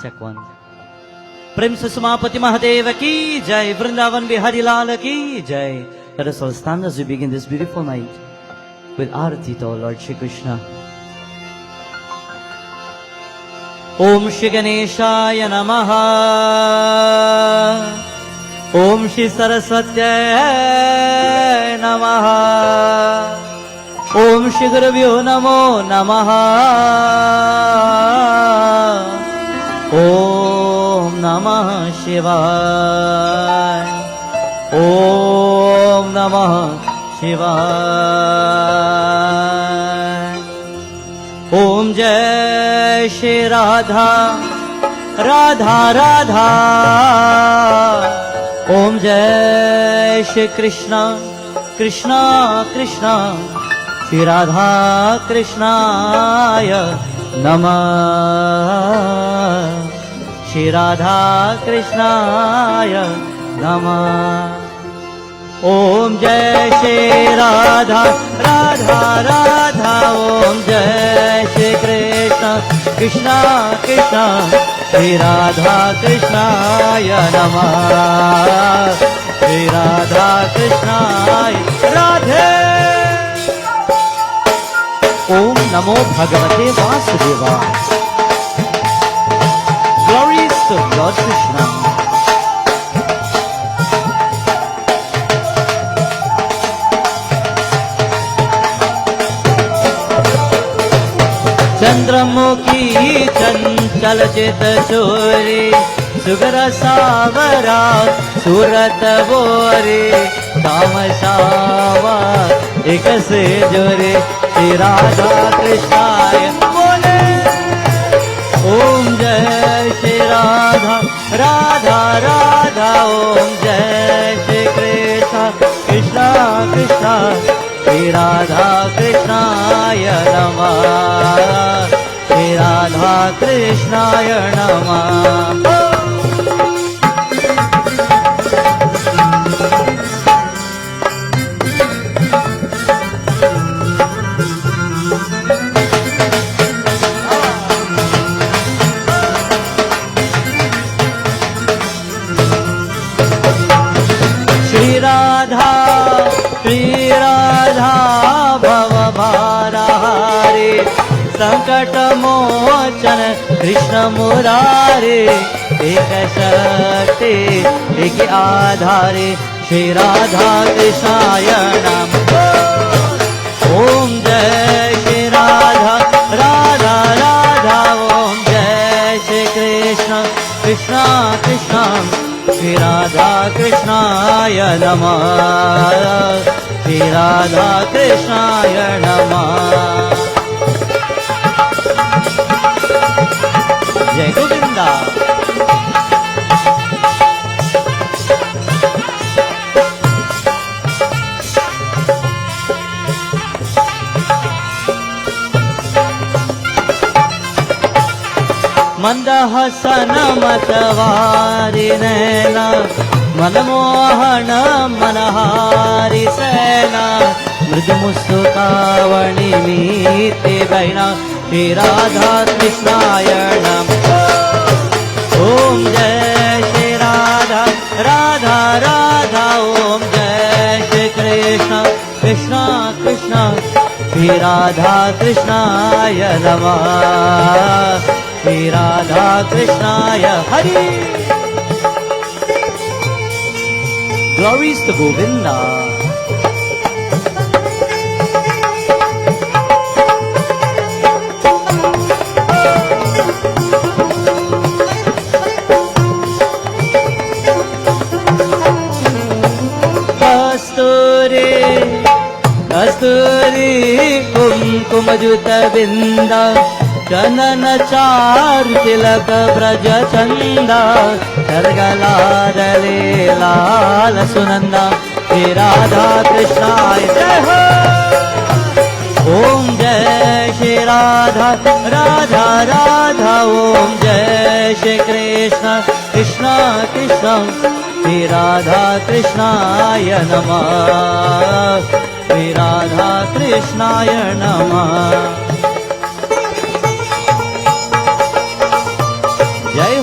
check one. Prem Susumapati Mahadev ki jai, Vrindavan Bihari Lal ki jai. Let us all stand as we begin this beautiful night with Arati to Lord Shri Krishna. Om Shri Ganeshaya Namaha. Om Shri Saraswatya Namaha. Om Shri Gurubhyo Namo Namaha. Om Namah Shivaya. Om Namah Shivaya. Om Jai Shri Radha Radha Radha. Om Jai Shri Krishna Krishna Krishna. Shri Radha Krishnaya Namah. Shri Radha Krishnaya Namah. Om Jai Shri Radha Radha Radha. Om Jai Shri Krishna Krishna Krishna. Shri Radha Krishnaya Namah. Shri Radha Krishnaya Radhe. Om Namo Bhagavate Vasudevaya. Glories to Lord Krishna. Chandramukhi चंचल चित चोरी sugar Savara सूरत बोरे काम सावा एक से जोरे श्री राधा कृष्णाय बोले। ओम जय श्री राधा राधा राधा। ओम जय श्री कृष्ण कृष्णा कृष्णा। श्री राधा कृष्णाय नमः। श्री राधा कृष्णाय नमः। श्री राधा भव भारे संकट मोचन कृष्ण मुरारे एक शक्ति एक आधारे श्री राधा कृष्णाय नमः। ओम जय श्री राधा राधा राधा। ओम जय श्री कृष्ण कृष्णा कृष्णा। श्री राधा कृष्णाय नमः। श्री राधा कृष्णाय नमः। जय गोविंदा। मंदहसन मतवारि नैना मनमोहन मनहारि सेना मृदु मुस्कावणि मीते बैना श्री राधा कृष्णाय नमः। ओम जय श्री राधा राधा राधा। ओम जय श्री कृष्ण कृष्णा कृष्णा। श्री राधा कृष्णाय नमः। श्री राधा कृष्णाय हरि। Glories to Govinda. कस्तूरी कुमकुम जुत बिंदा चनन चार तिलक ब्रज चंदा सरगलादले लाल सुनंदा श्री राधा कृष्णाय जय हो। ओम जय श्री राधा राधा राधा। ओम जय श्री कृष्ण कृष्णा कृष्णा। श्री राधा कृष्णाय नमः। श्री राधा कृष्णाय नमः। जय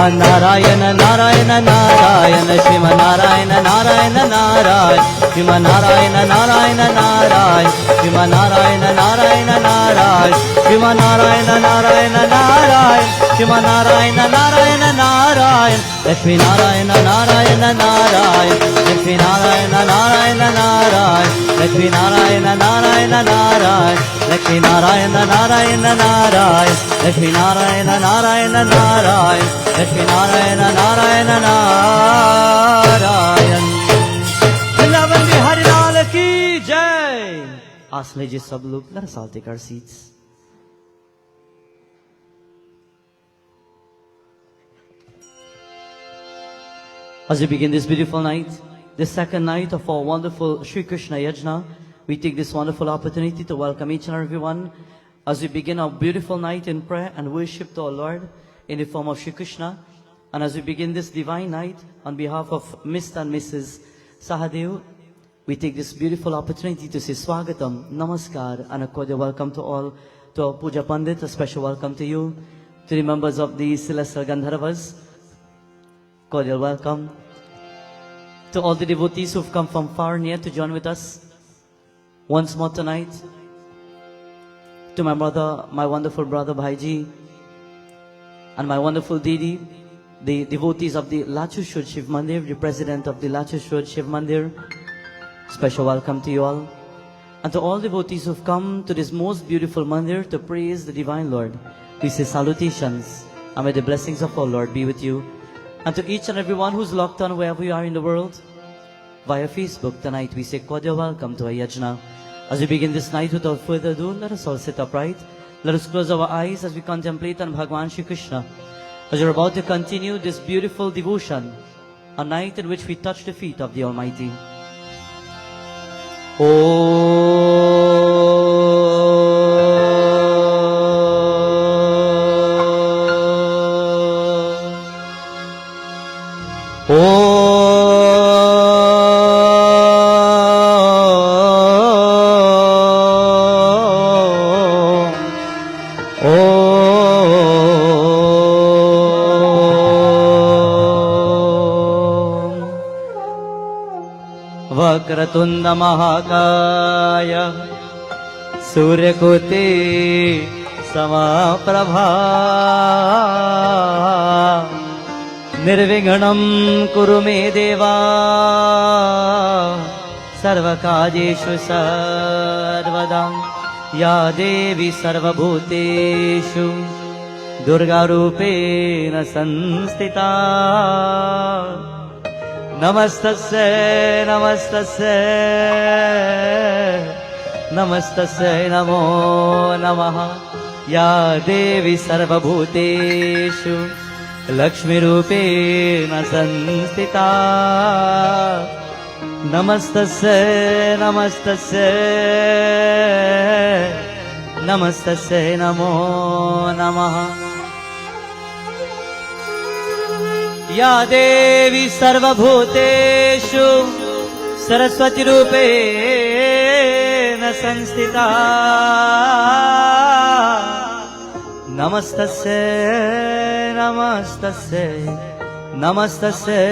Shriman Narayana Narayana Narayana Shriman Narayana Narayana Narayana Shriman Narayana Narayana Narayana Shriman Narayana Narayana Narayana Shriman Narayana Narayana Narayana Shriman Narayana Narayana Narayana Lakshmi Narayana Narayana Narayana Lakshmi Narayana Narayana Narayana Lakshmi Narayana Narayana Narayana Lakshmi Narayana Narayana Narayana Lakshmi Narayana Narayana Narayana Lakshmi Narayana Narayana Narayana Vrindavan Bihari लाल की जय। आसन लीजिए सब लोग, let us all take our seats. As we begin this beautiful night, the second night of our wonderful Shri Krishna Yagna, we take this wonderful opportunity to welcome each and every one as we begin our beautiful night in prayer and worship to our Lord in the form of Shri Krishna. And as we begin this divine night, on behalf of Mr. and Mrs. Sahadeo, we take this beautiful opportunity to say Swagatam, Namaskar, and a cordial welcome to all, to our Puja Pundit, a special welcome to you, to the members of the celestial Gandarvas, cordial welcome, to all the devotees who've come from far and near to join with us once more tonight, to my brother, my wonderful brother Bhaiji, and my wonderful Didi, the devotees of the Lachushud Shiv Mandir, the president of the Lachushud Shiv Mandir. Special welcome to you all. And to all devotees who've come to this most beautiful mandir to praise the Divine Lord, we say salutations, and may the blessings of our Lord be with you. And to each and everyone who's locked on wherever you are in the world, via Facebook tonight, we say cordial welcome to our Yagna. As we begin this night, without further ado, let us all sit upright. Let us close our eyes as we contemplate on Bhagavan Shri Krishna. As you're about to continue this beautiful devotion, a night in which we touch the feet of the Almighty. Vakratunda महाकाय सूर्यकोटि समप्रभा निर्विघ्नं कुरु मे देवा सर्वकार्येषु सर्वदा या देवी सर्वभूतेषु दुर्गारूपेण संस्थिता नमस्तस्यै नमस्तस्यै नमस्तस्यै नमो नमः या देवी सर्वभूतेषु लक्ष्मीरूपेण संस्थिता नमस्तस्यै नमस्तस्यै नमस्तस्यै नमो नमः या देवी सर्वभूतेषु सरस्वती रूपेण संस्थिता नमस्तस्यै नमस्तस्यै नमस्तस्यै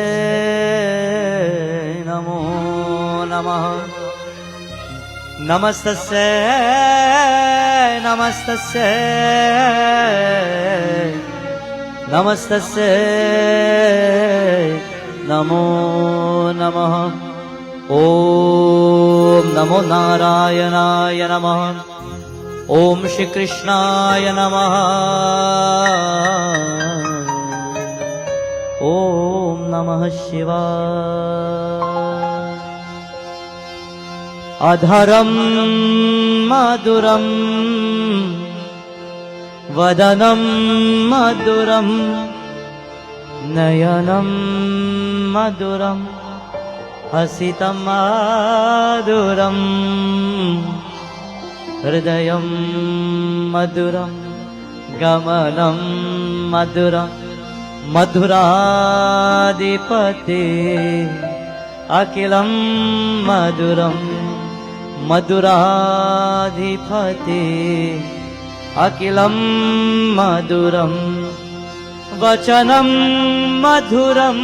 नमो नमः नमस्तस्यै नमस्तस्यै नमस्तस्यै नमो नमः ॐ नमो नारायणाय नमः ॐ श्री कृष्णाय नमः ॐ नमः शिवाय अधरं मधुरं वदनं मधुरं नयनं मधुरं हसितं मधुरं हृदयं मधुरं गमनं मधुरं मधुराधिपते अखिलं मधुरं मधुराधिपते अखिलं मधुरं वचनं मधुरं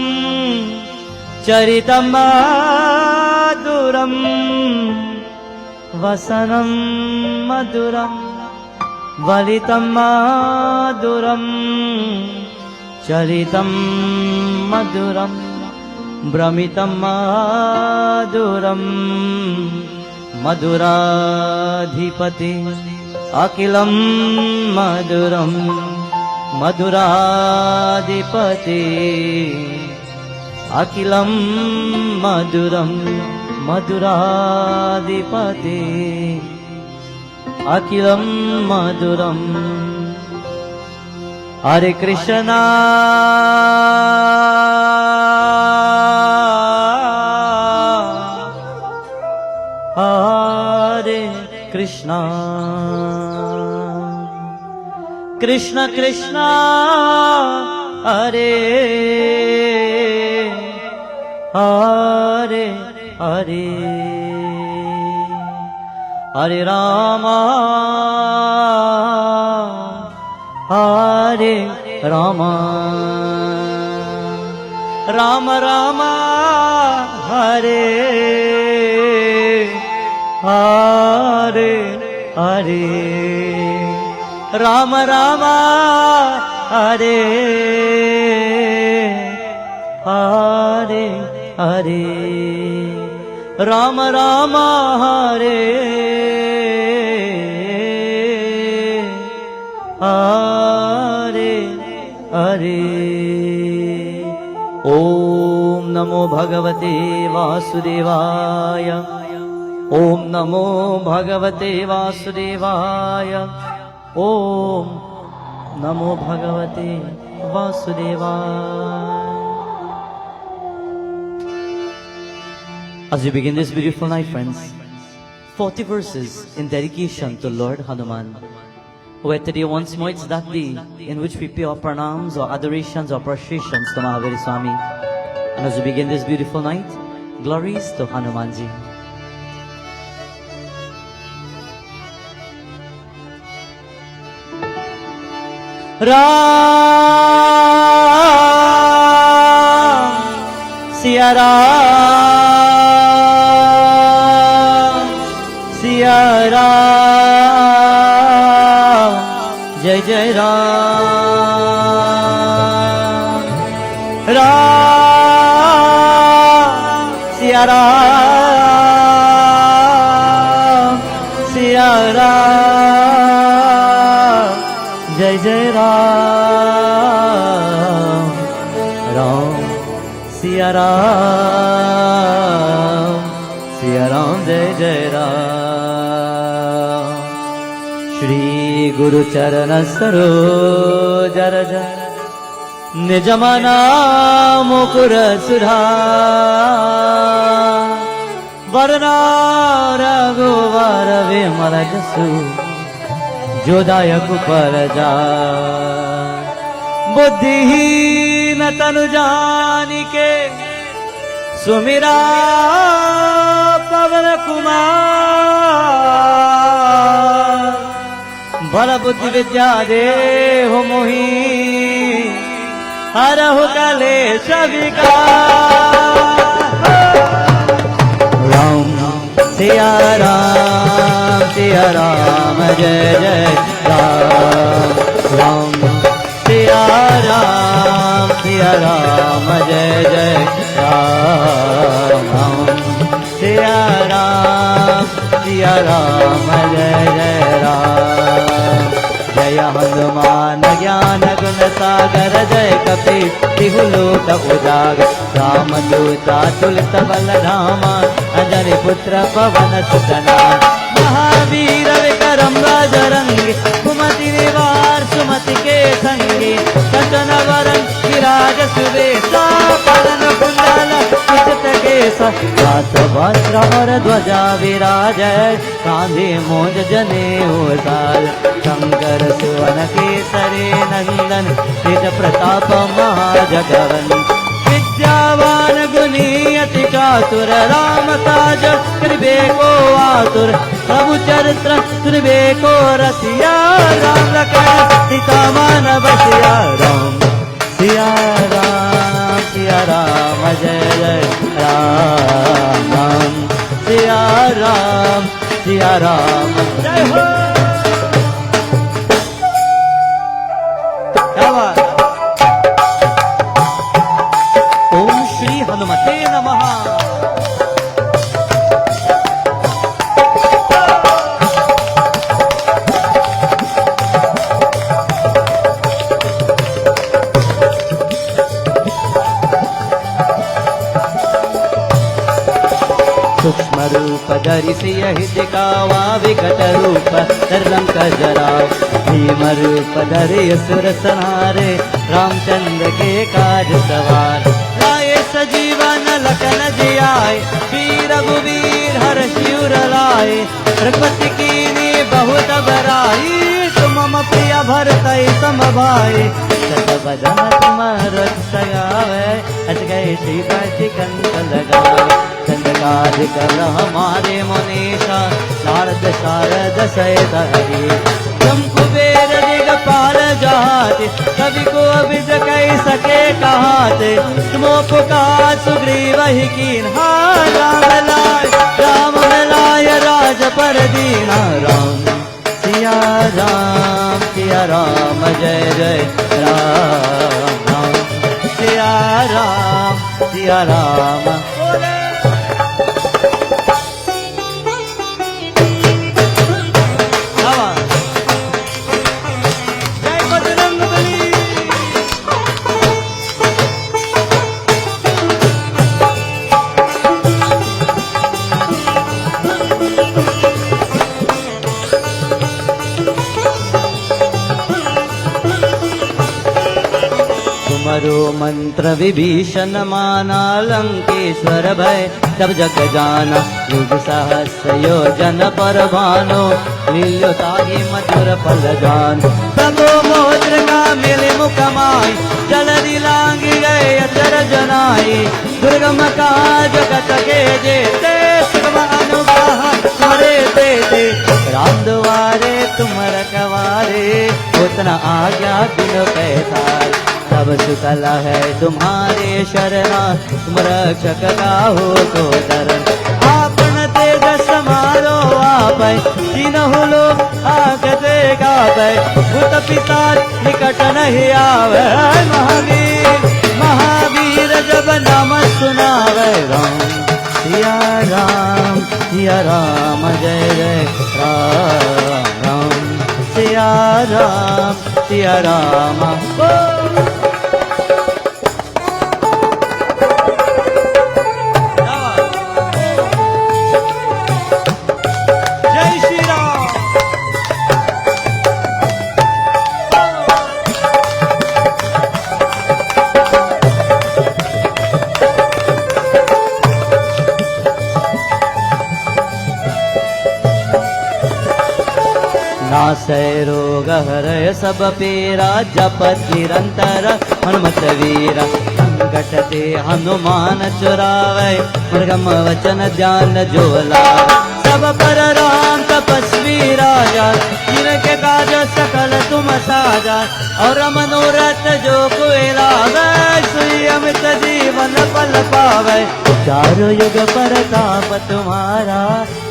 चरितं मधुरं वसनं मधुरं वलितं मधुरं चरितं मधुरं भ्रमितं मधुरं मधुराधिपति अखिलं मधुरं मधुराधिपति अखिलं मधुरं मधुराधिपति अखिलं मधुरं। हरे कृष्णा हरे कृष्णा कृष्ण कृष्ण हरे हरे हरे हरे रामा हरे रामा राम राम हरे हरे हरे राम राम हरे हरे हरे राम राम हरे हरे हरे। ओम नमो भगवते वासुदेवाय ओम नमो भगवते वासुदेवाय ओम नमो भगवते वासुदेवाय। As we begin this beautiful night, friends, 40 verses in dedication to Lord Hanuman, where today once more it's that day in which we pay our pranams or adorations or prostrations to Mahaviri Swami. And as we begin this beautiful night, glories to Hanumanji. Ram Siya Ram Siya Ram Jai Jai Ram Ram Siya Ram Siya Ram Jai Jai Ram Ram Siya Ram Siya Ram Jai Jai Ram। Shri Guru Charana Saroj Raj Nijamana Mukura Sudha Varna Raghuvar Vimala Jasu Jodayak Paraja बुद्धिहीन तनु जानिके सुमिरा पवन कुमार बल बुद्धि विद्या देहु मोहि हरहु कलेश विकार। राम सिया राम जय जय राम राम सिया राम जय जय राम सिया राम जय जय राम। जय हनुमान ज्ञान गुण सागर जय कपीति लोक उजागर रामदूता तुलित बलरामा अंजनी पुत्र पवन सुत महावीर विक्रम बजरंगी कुमति निवार सुमति के संगी कंचन वरन विराज सुवेशा पवन कुंडल कुंचित केसा हाथ वस्त्र और ध्वजा विराजय कांधे मोज जनेऊ साल शंकर सुवन केसरी नंदन तेज प्रताप महाजगवन विद्यावान गुणी अति चातुर राम काज कृपे को आतुर प्रभु चरित्र सुनबे को रसिया राम लखन सीता मान बसिया राम सिया राम। जय हो। क्या बात। ओम श्री हनुमते नमः। सूक्ष्म रूप धरि सियहि दिखावा विकट रूप धरलंक जराव। भीम रूप धरि असुर संहारे रामचंद्र के काज सवार। लाए सजीवन लखन जियाए वीर रघुवीर हर्षि उर लाए। रघुपति कीन्ही बहुत बड़ाई तुम मम प्रिय भरतहि सम भाई। सत बदन तुम रस गावे अस गए श्रीपति कंठ लगावे। चंद्रकाधिक हमारे मुनीषा नारद शारद सहित हरि। तुम कुबेर दिगपाल जाते कवि को विद कह सके कहाते। तुमो पुकार सुग्रीव ही कीन्हा राम लाय राज पर दीना। राम सिया राम जय जय राम राम। सिया राम। तुमरो मंत्र विभीषण माना लंकेश्वर भय तब जग जाना। युग सहस्र योजन पर भानो लील्यो ताहि मधुर फल जान। प्रभु मोत्र का मिले मुख माई जलधि लांघि गए अचर जनाई। दुर्गम काज जगत के जेते सुगम अनुग्रह तुम्हारे देते। राम दुआरे तुम रखवारे उतना आज्ञा बिनु पैसार। तब सुकल है तुम्हारे शरणा तुम रक्षक काहू को डरन। आपन तेज समारो आपै तीनहु लोक आगते गावै। भूत पिशाच निकट नहीं आवे। महावीर जब नाम सुनावे। राम सिया राम जय जय राम राम। सिया राम। नासै रोग हरय सब पीरा जपत निरंतर हनुमत वीरा। संकट ते हनुमान छुड़ावै मृगम वचन ध्यान जो लावै। सब पर राम तपस्वी राजा जिनके काज सकल तुम साजा। और मनोरथ जो कोई लावै सोई अमित जीवन फल पावै। चारों युग परताप तुम्हारा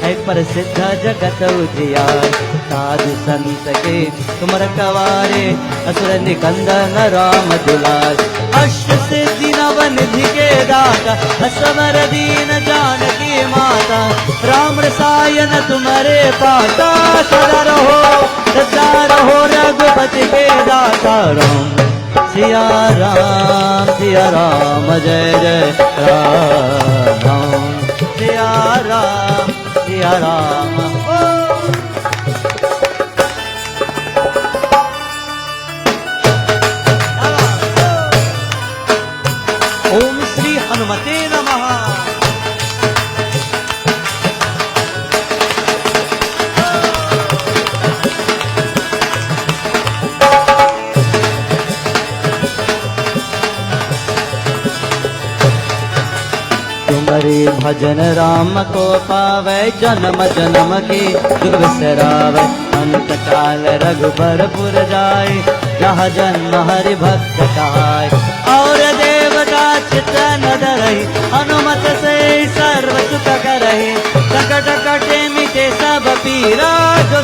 है प्रसिद्ध जगत उजियार। साधु संत के तुम रखवारे असुर निकंदन राम दुलार। अष्ट सिद्धि नव निधि के दाता असवर दीन जानकी माता। राम रसायन तुम्हारे पाता सदा रहो रघुपति के दाता। राम सिया राम जय जय राम राम। सिया राम। ओम श्री हनुमते नमः। तुम्हारे भजन राम को पावै जन्म जन्म की दुख बिसरावै। अंत काल रघुबरपुर जाय जहाँ जन्म हरि भक्त कहाय। और देवता चित्त न डरहि हनुमत से सर्व सुख करहि। संकट कटे मिटे सब पीरा वीरा जो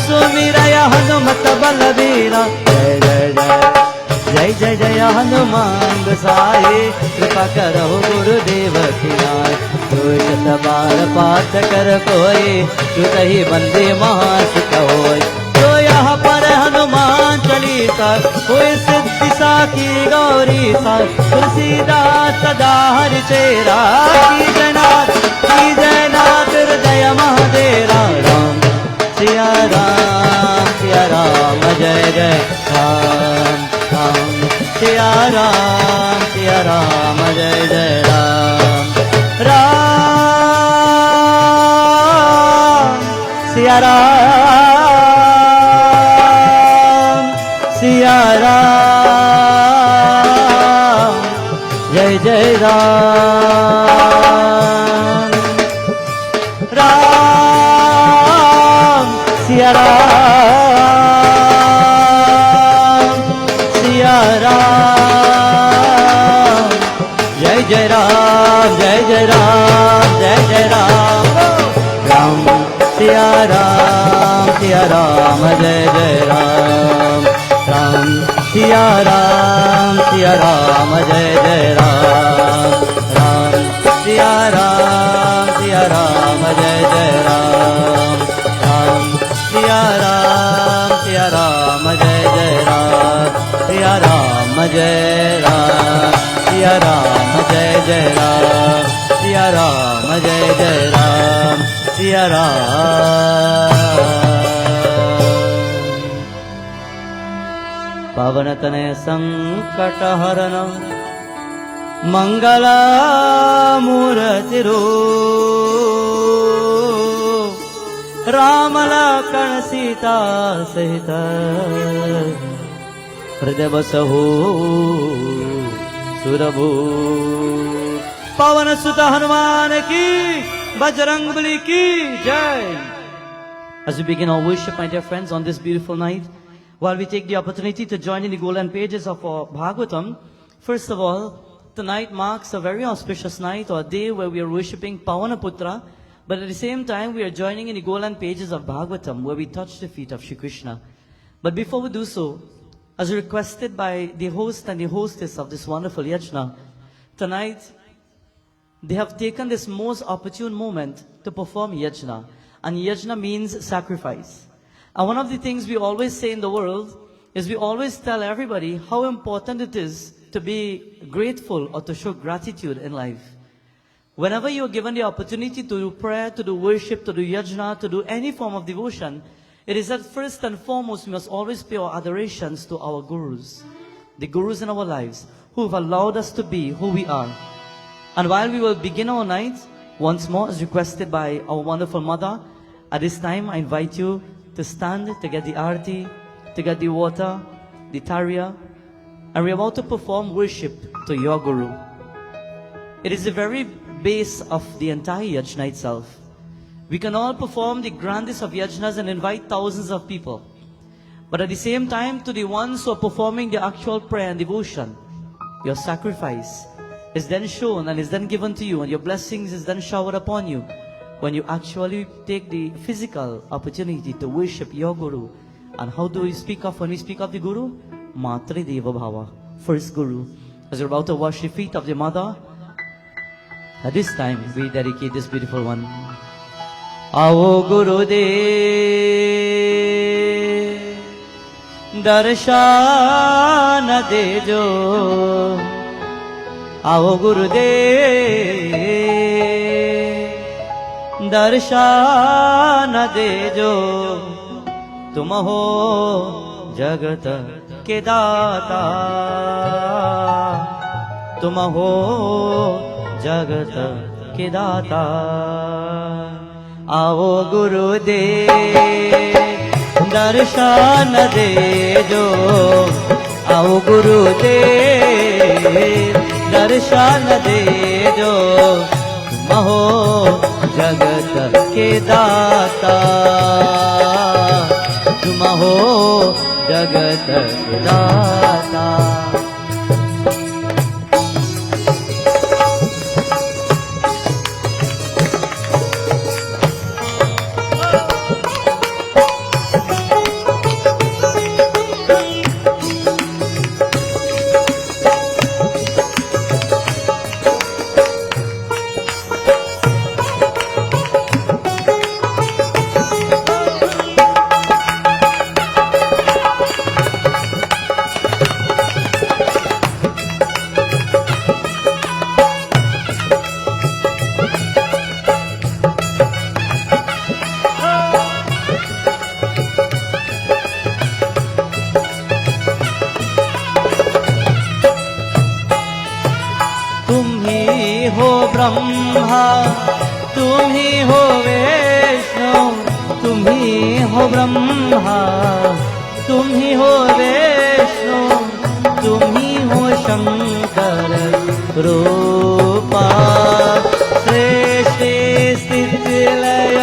सुमीरा या हनुमत बलवीरा। जय जय जय जय जय जय हनुमान गोसाई कृपा करो गुरुदेव की नाय। तू शत बार पाठ कर कोई तू तही बंदे महासिक होय। तो यहाँ पर हनुमान चालीसा कोई सिद्धि साखी गौरी सा तुलसीदास सदा हरि चेरा। की जयनाथ हृदय महादेरा। राम सिया राम जय जय राम राम सिया राम जय जय राम राम सिया राम जय जय राम राम सिया राम जय जय राम जय जय राम जय जय राम राम सिया राम जय जय राम राम सिया राम जय जय राम राम सिया राम जय जय राम राम सिया राम जय जय राम सिया राम जय राम सिया राम जय जय राम सिया राम जय जय राम सिया राम। पावन तनय संकट हरण मंगल मूर्ति रूप राम लखन सीता सहित हृदय बसहु सुरभूप। पवन सुत हनुमान की बजरंगबली की जय। As we begin our worship, my dear friends, on this beautiful night, while we take the opportunity to join in the golden pages of our Bhagavatam, first of all, tonight marks a very auspicious night or a day where we are worshipping Pavanaputra, but at the same time we are joining in the golden pages of Bhagavatam where we touch the feet of Shri Krishna. But before we do so, as requested by the host and the hostess of this wonderful Yagna, tonight they have taken this most opportune moment to perform Yagna. And Yagna means sacrifice. And one of the things we always say in the world is we always tell everybody how important it is to be grateful or to show gratitude in life. Whenever you are given the opportunity to do prayer, to do worship, to do yajna, to do any form of devotion, it is that first and foremost we must always pay our adorations to our gurus, the gurus in our lives, who have allowed us to be who we are. And while we will begin our night, once more as requested by our wonderful mother, at this time I invite you to stand to get the arati, to get the water, the tarya, and we are about to perform worship to your Guru. It is the very base of the entire yajna itself. We can all perform the grandest of yajnas and invite thousands of people. But at the same time, to the ones who are performing the actual prayer and devotion, your sacrifice is then shown and is then given to you, and your blessings is then showered upon you when you actually take the physical opportunity to worship your Guru. And how do we speak of when we speak of the Guru? Matri Deva Bhava, first Guru. As you're about to wash the feet of the mother, at this time we dedicate this beautiful one. Ao Guru De Darshana Dejo, Ao Guru De Darshana Dejo, Tum ho Jagat के दाता, तुम हो जगत के दाता। आओ गुरु दे दर्शन दे जो, आओ गुरु दे दर्शन दे जो, तुम हो जगत के दाता, तुम हो जगत दाता। ब्रह्मा तुम ही हो विष्णु तुम ही हो ब्रह्मा तुम ही हो विष्णु तुम ही हो शंकर रूपा सृष्टि स्थिति लय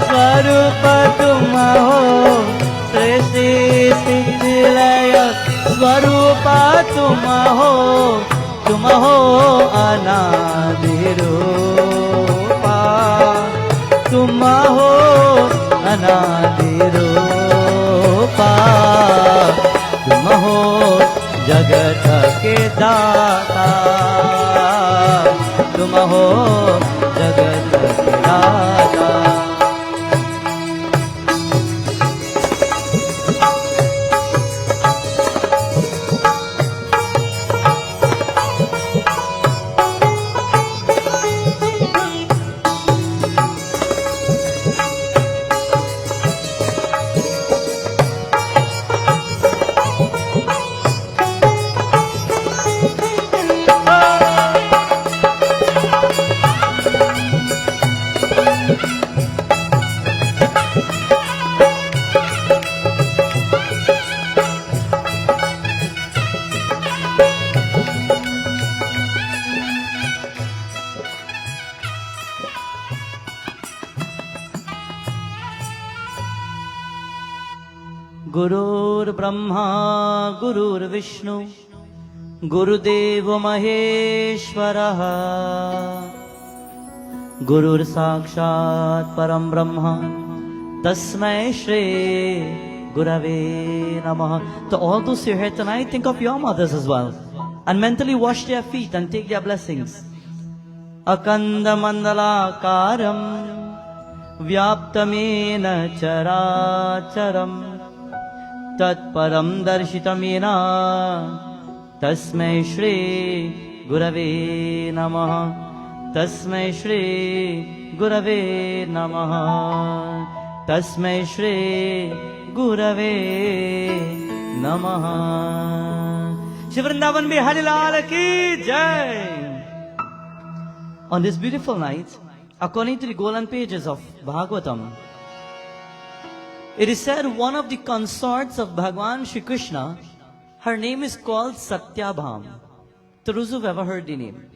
स्वरूप तुम हो सृष्टि स्थिति लय स्वरूप तुम हो अनादि रूपा तुम हो अनादि रूपा तुम हो जगत के दाता तुम हो जगत के दाता गुरुर्ब्रह्मा गुरुर्विष्णु गुरुदेव महेश्वरः गुरुर्साक्षात् परं ब्रह्म तस्मै Shri gurave namaha. To all those who are here tonight, think of your mothers as well and mentally wash their feet and take their blessings. Akanda mandalakaram vyaptamena characharam tatparam darshitamena tasmai shri gurave namaha tasmai shri gurave namaha tasmai shri gurave namaha. Shri Vrindavan Bihari Lal ki jai. On this beautiful night, according to the golden pages of Bhagavatam, it is said one of the consorts of Bhagwan Shri Krishna, her name is called Satyabham. To those who've ever heard the name.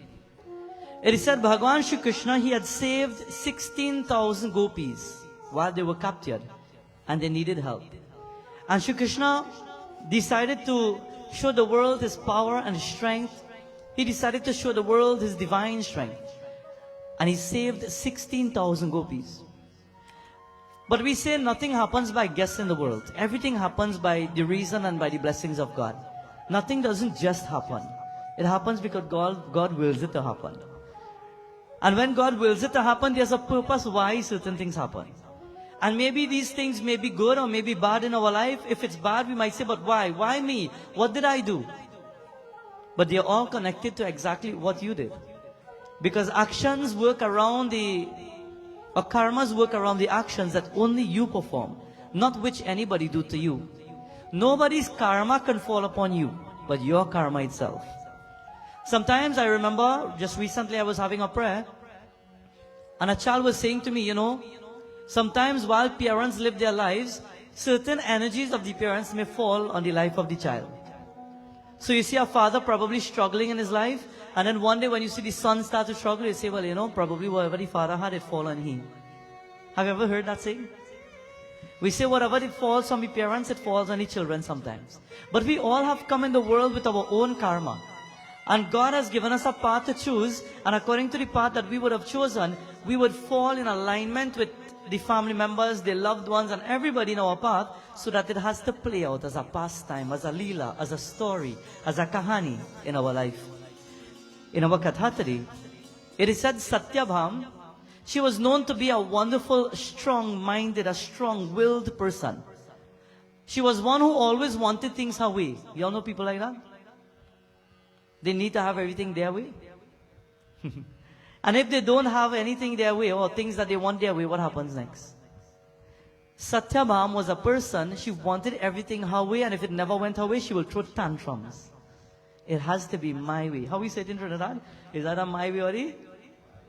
It is said Bhagwan Shri Krishna, he had saved 16,000 gopis while they were captured and they needed help. And Shri Krishna decided to show the world his power and his strength. He decided to show the world his divine strength. And he saved 16,000 gopis. But we say nothing happens by guess in the world. Everything happens by the reason and by the blessings of God. Nothing doesn't just happen. It happens because God wills it to happen. And when God wills it to happen, there's a purpose why certain things happen. And maybe these things may be good or may be bad in our life. If it's bad, we might say, but why? Why me? What did I do? But they're all connected to exactly what you did. Because actions work around or karmas work around the actions that only you perform, not which anybody do to you. Nobody's karma can fall upon you, but your karma itself. Sometimes I remember, just recently I was having a prayer, and a child was saying to me, you know, sometimes while parents live their lives, certain energies of the parents may fall on the life of the child. So you see a father probably struggling in his life, and then one day when you see the son start to struggle, you say, well, you know, probably whatever the father had, it fall on him. Have you ever heard that saying? We say whatever it falls on the parents, it falls on the children sometimes. But we all have come in the world with our own karma. And God has given us a path to choose, and according to the path that we would have chosen, we would fall in alignment with the family members, their loved ones, and everybody in our path, so that it has to play out as a pastime, as a leela, as a story, as a kahani in our life. In our Kathatari, it is said Satyabham, she was known to be a wonderful, strong-minded, a strong-willed person. She was one who always wanted things her way. You all know people like that? They need to have everything their way. And if they don't have anything their way or things that they want their way, what happens next? Satyabham was a person, she wanted everything her way, and if it never went her way, she will throw tantrums. It has to be my way. How we say it in Trinidad? Is that a my way or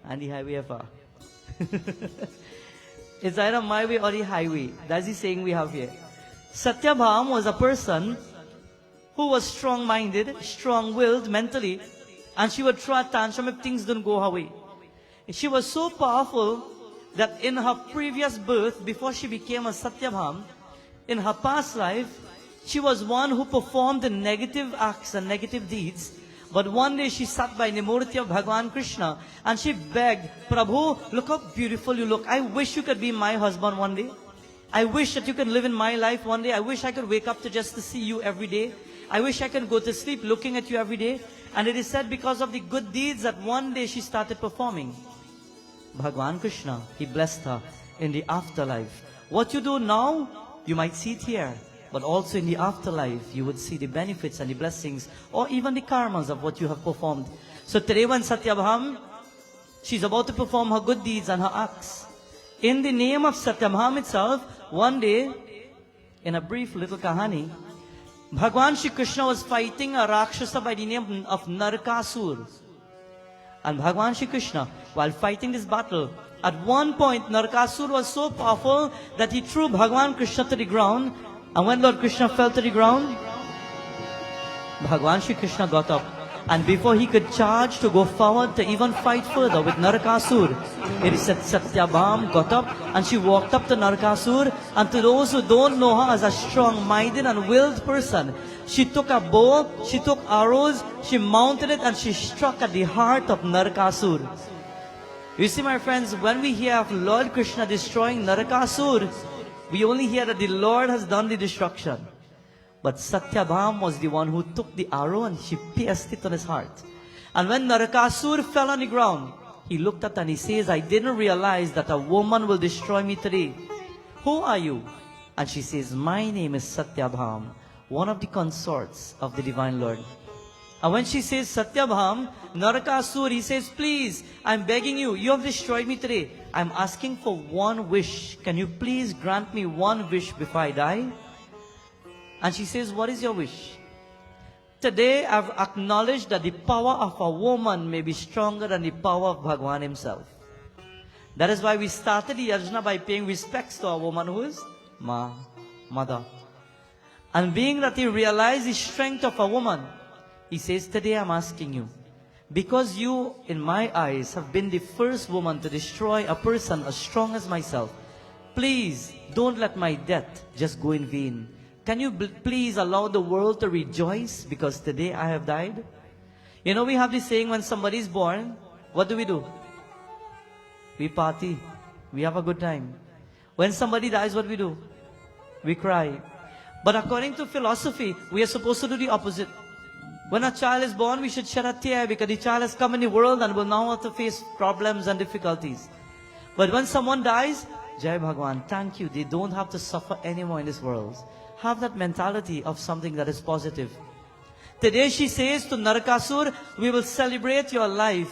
and the highway afar. It's either my way or the highway. That's the saying we have here. Satyabham was a person who was strong-minded, strong-willed mentally, and she would throw a tantrum if things didn't go her way. She was so powerful that in her previous birth, before she became a Satyabham, in her past life, she was one who performed the negative acts and negative deeds. But one day she sat by the Murti of Bhagavan Krishna and she begged, Prabhu, look how beautiful you look. I wish you could be my husband one day. I wish that you could live in my life one day. I wish I could wake up to just to see you every day. I wish I could go to sleep looking at you every day. And it is said because of the good deeds that one day she started performing. Bhagavan Krishna, he blessed her in the afterlife. What you do now, you might see it here. But also in the afterlife, you would see the benefits and the blessings or even the karmas of what you have performed. So today when Satyabham, she's about to perform her good deeds and her acts. In the name of Satyabham itself, one day, in a brief little kahani, Bhagwan Shri Krishna was fighting a Rakshasa by the name of Narakasur. And Bhagwan Shri Krishna, while fighting this battle, at one point Narakasur was so powerful that he threw Bhagwan Krishna to the ground. And when Lord Krishna fell to the ground, Bhagwan Shri Krishna got up. And before he could charge to go forward to even fight further with Narakasur, it is said Satyabham got up and she walked up to Narakasur. And to those who don't know her as a strong-minded and willed person, she took a bow, she took arrows, she mounted it and she struck at the heart of Narakasur. You see, my friends, when we hear of Lord Krishna destroying Narakasur, we only hear that the Lord has done the destruction. But Satyabham was the one who took the arrow and she pierced it on his heart. And when Narakasur fell on the ground, he looked at her and he says, I didn't realize that a woman will destroy me today. Who are you? And she says, my name is Satyabham, one of the consorts of the Divine Lord. And when she says Satyabham, Narakasur, he says, please, I'm begging you, you have destroyed me today. I'm asking for one wish. Can you please grant me one wish before I die? And she says, what is your wish? Today I've acknowledged that the power of a woman may be stronger than the power of Bhagwan himself. That is why we started the yajna by paying respects to a woman who is mother. And being that he realized the strength of a woman, he says, today I'm asking you, because you, in my eyes, have been the first woman to destroy a person as strong as myself, please don't let my death just go in vain. Can you please allow the world to rejoice because today I have died? You know, we have this saying, when somebody is born, what do? We party. We have a good time. When somebody dies, what do? We cry. But according to philosophy, we are supposed to do the opposite. When a child is born, we should shed a tear because the child has come in the world and will now have to face problems and difficulties. But when someone dies, Jai Bhagwan, thank you. They don't have to suffer anymore in this world. Have that mentality of something that is positive. Today she says to Narakasur, we will celebrate your life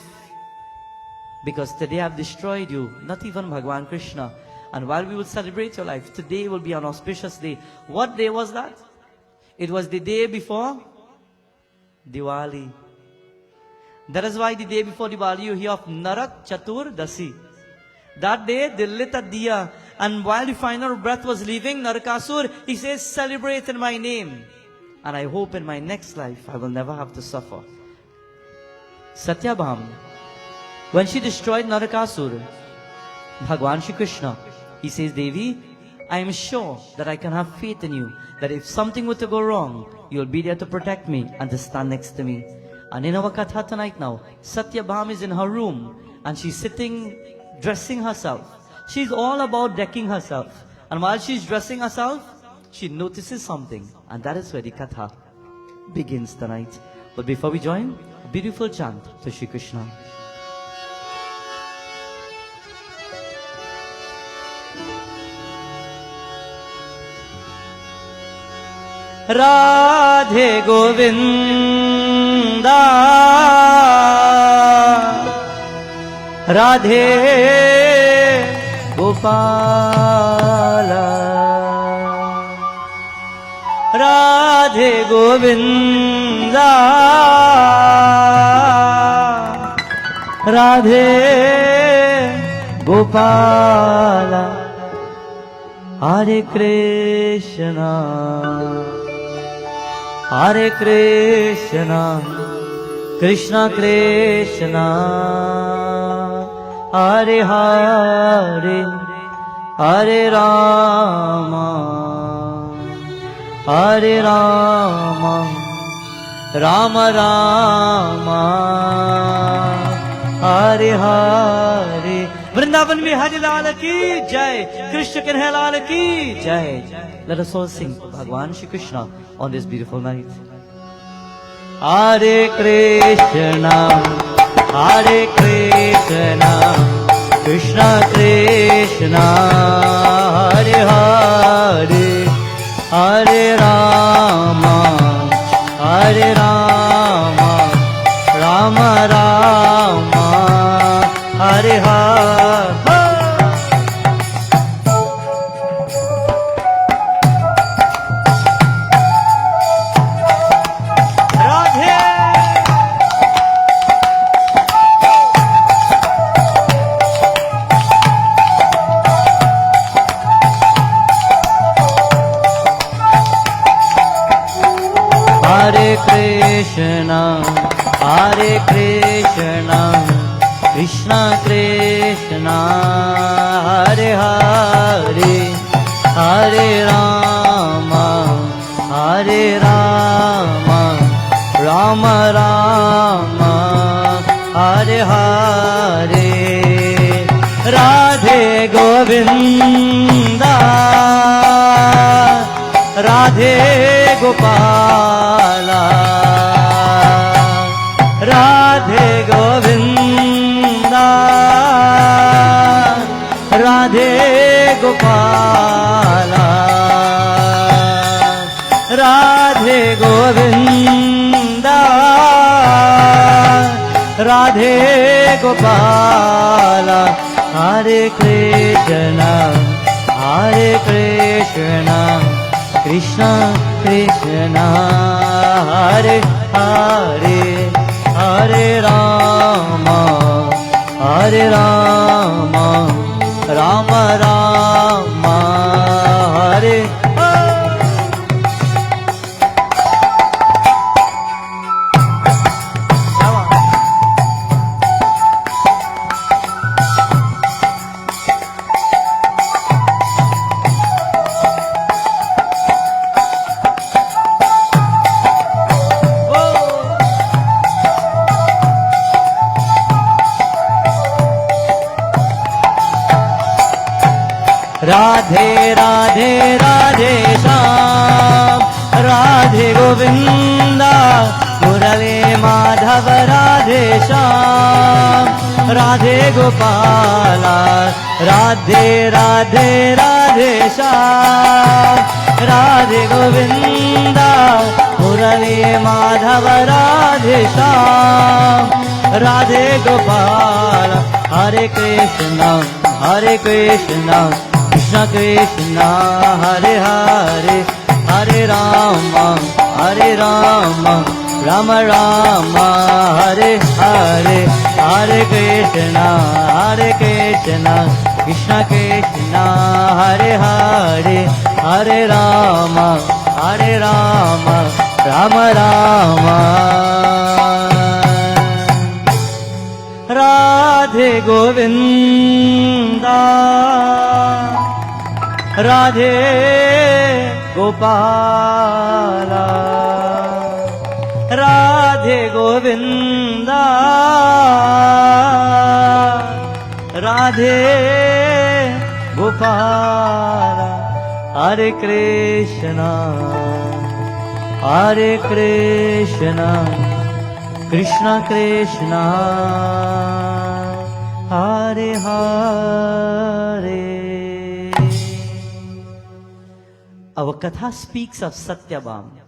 because today I have destroyed you, not even Bhagwan Krishna. And while we will celebrate your life, today will be an auspicious day. What day was that? It was the day before Diwali. That is why the day before Diwali you hear of Narak Chaturdasi. That day they lit a diya, and while the final breath was leaving, Narakasur, he says, celebrate in my name. And I hope in my next life I will never have to suffer. Satyabham, when she destroyed Narakasur, Bhagwan Shri Krishna, he says, Devi, I am sure that I can have faith in you, that if something were to go wrong, you'll be there to protect me and to stand next to me. And in our katha tonight now, Satyabham is in her room and she's sitting, dressing herself. She's all about decking herself. And while she's dressing herself, she notices something. And that is where the katha begins tonight. But before we join, a beautiful chant to Shri Krishna. Radhe Govinda, Radhe Gopala, Radhe Govinda, Radhe Gopala, Hare Krishna, Hare Krishna, Krishna Krishna, Hare Hare, Hare Rama, Hare Rama, Rama Rama, Hare Hare. Vrindavan Bihari Lal ki Jai, Krishna Kanhaiya Lal ki Jai. Let us all sing Bhagwan Shri Krishna on this beautiful night. Hare Krishna, Hare Krishna, Krishna Krishna, Hare Hare, Hare Rama, Hare Rama, Rama Rama, Hare Hare. Hare Krishna, Hare Krishna, Krishna Krishna, Hare Hare, Hare Rama, Hare Rama, Rama Rama, Hare Hare. Radhe Govinda, Radhe Gopala, Radhe Govinda, Radhe Gopala, Radhe Govinda, Radhe Gopala. Hare Krishna, Hare Krishna, Krishna Krishna, Hare Hare, Hare Rama, Hare Rama, Rama Rama, Hare Hare. Radhe Radhe Radhe Shyam, Radhe Govinda, Murali Madhava Radhe Shyam, Radhe Gopala, Radhe Radhe Radhe Shyam, Radhe Govinda, Murali Madhava Radhe Shyam, Radhe Gopala. Hare Krishna, Hare Krishna, Krishna Krishna, Hare Hare, Hare Rama, Hare Rama, Rama Rama, Hare Hare, Hare Krishna, Hare Krishna, Krishna Krishna, Hare Hare, Hare Rama, Hare Rama, Rama Rama. Radhe Govinda, Radhe Gopala, Radhe Govinda, Radhe Gopala. Hare Krishna, Hare Krishna, Krishna Krishna, Hare Hare. Our Katha speaks of Satyabhama.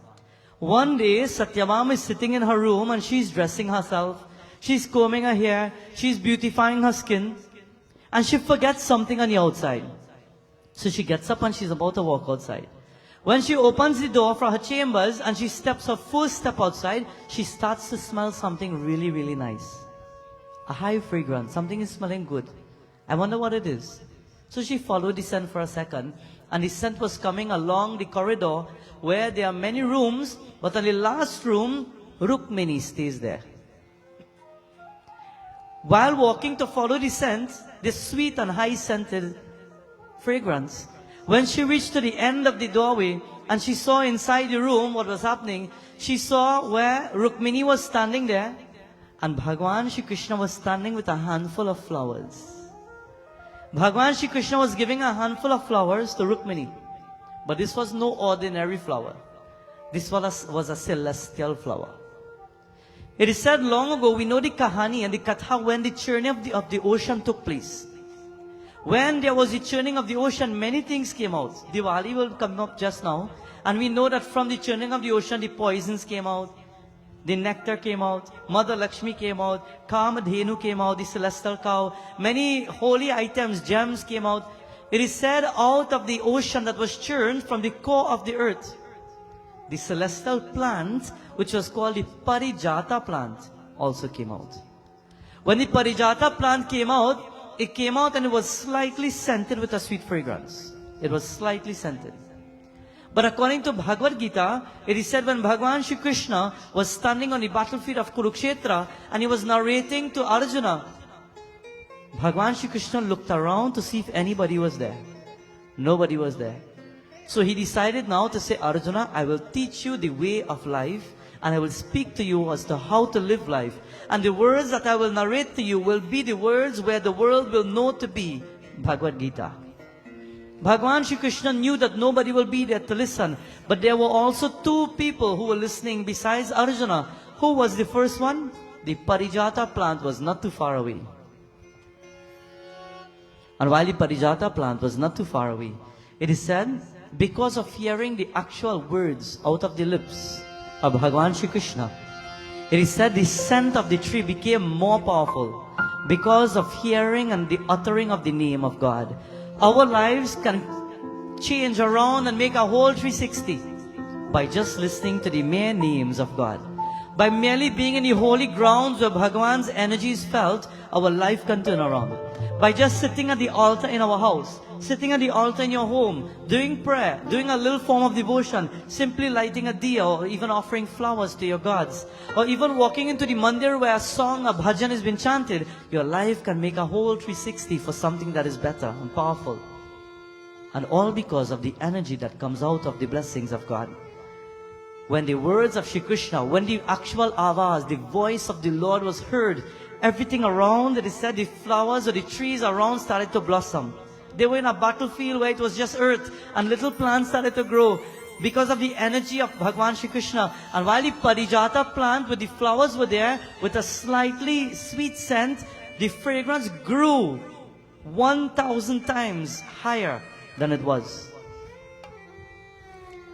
One day, Satyabhama is sitting in her room and she's dressing herself. She's combing her hair. She's beautifying her skin. And she forgets something on the outside. So she gets up and she's about to walk outside. When she opens the door for her chambers and she steps her first step outside, she starts to smell something really, really nice. A high fragrance. Something is smelling good. I wonder what it is. So she followed the scent for a second, and the scent was coming along the corridor where there are many rooms, but on the last room, Rukmini stays there. While walking to follow the scent, this sweet and high-scented fragrance, when she reached to the end of the doorway and she saw inside the room what was happening, she saw where Rukmini was standing there and Bhagwan Shri Krishna was standing with a handful of flowers. Bhagwan Shri Krishna was giving a handful of flowers to Rukmini. But this was no ordinary flower. This was a celestial flower. It is said long ago, we know the kahani and the katha when the churning of the ocean took place. When there was the churning of the ocean, many things came out. Diwali will come up just now. And we know that from the churning of the ocean, the poisons came out. The nectar came out. Mother Lakshmi came out. Kamadhenu came out, the celestial cow. Many holy items, gems came out. It is said out of the ocean that was churned from the core of the earth, the celestial plant, which was called the Parijata plant, also came out. When the Parijata plant came out, it came out and it was slightly scented with a sweet fragrance. It was slightly scented. But according to Bhagavad Gita, it is said when Bhagwan Shri Krishna was standing on the battlefield of Kurukshetra and he was narrating to Arjuna, Bhagwan Shri Krishna looked around to see if anybody was there. Nobody was there. So he decided now to say, Arjuna, I will teach you the way of life and I will speak to you as to how to live life. And the words that I will narrate to you will be the words where the world will know to be Bhagavad Gita. Bhagwan Shri Krishna knew that nobody will be there to listen. But there were also two people who were listening besides Arjuna. Who was the first one? The Parijata plant was not too far away. And while the Parijata plant was not too far away, it is said, because of hearing the actual words out of the lips of Bhagwan Shri Krishna, it is said the scent of the tree became more powerful because of hearing and the uttering of the name of God. Our lives can change around and make a whole 360 by just listening to the mere names of God. By merely being in the holy grounds where Bhagwan's energy is felt, our life can turn around. By just sitting at the altar in our house, sitting at the altar in your home, doing prayer, doing a little form of devotion, simply lighting a diya or even offering flowers to your gods, or even walking into the mandir where a song, a bhajan has been chanted, your life can make a whole 360 for something that is better and powerful. And all because of the energy that comes out of the blessings of God. When the words of Shri Krishna, when the actual avaz, the voice of the Lord was heard, everything around, it is said, the flowers or the trees around started to blossom. They were in a battlefield where it was just earth and little plants started to grow because of the energy of Bhagwan Shri Krishna. And while the Parijata plant with the flowers were there with a slightly sweet scent, the fragrance grew 1,000 times higher than it was.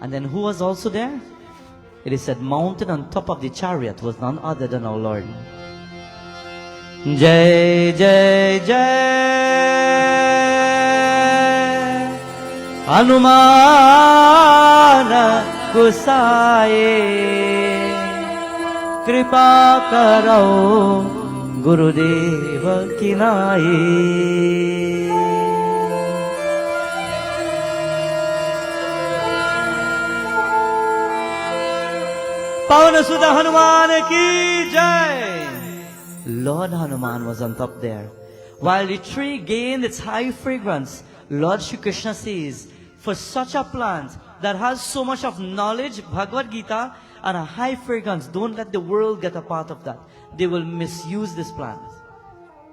And then who was also there? It is said mounted on top of the chariot was none other than our Lord. Jai, Jai, Jai. Hanuman Gusaye Kripa Karao Gurudeva Kinaye. Pavana Sudha Hanuman ki Jai. Lord Hanuman was on top there. While the tree gained its high fragrance, Lord Shri Krishna says, for such a plant that has so much of knowledge, Bhagavad Gita, and a high fragrance, don't let the world get a part of that. They will misuse this plant.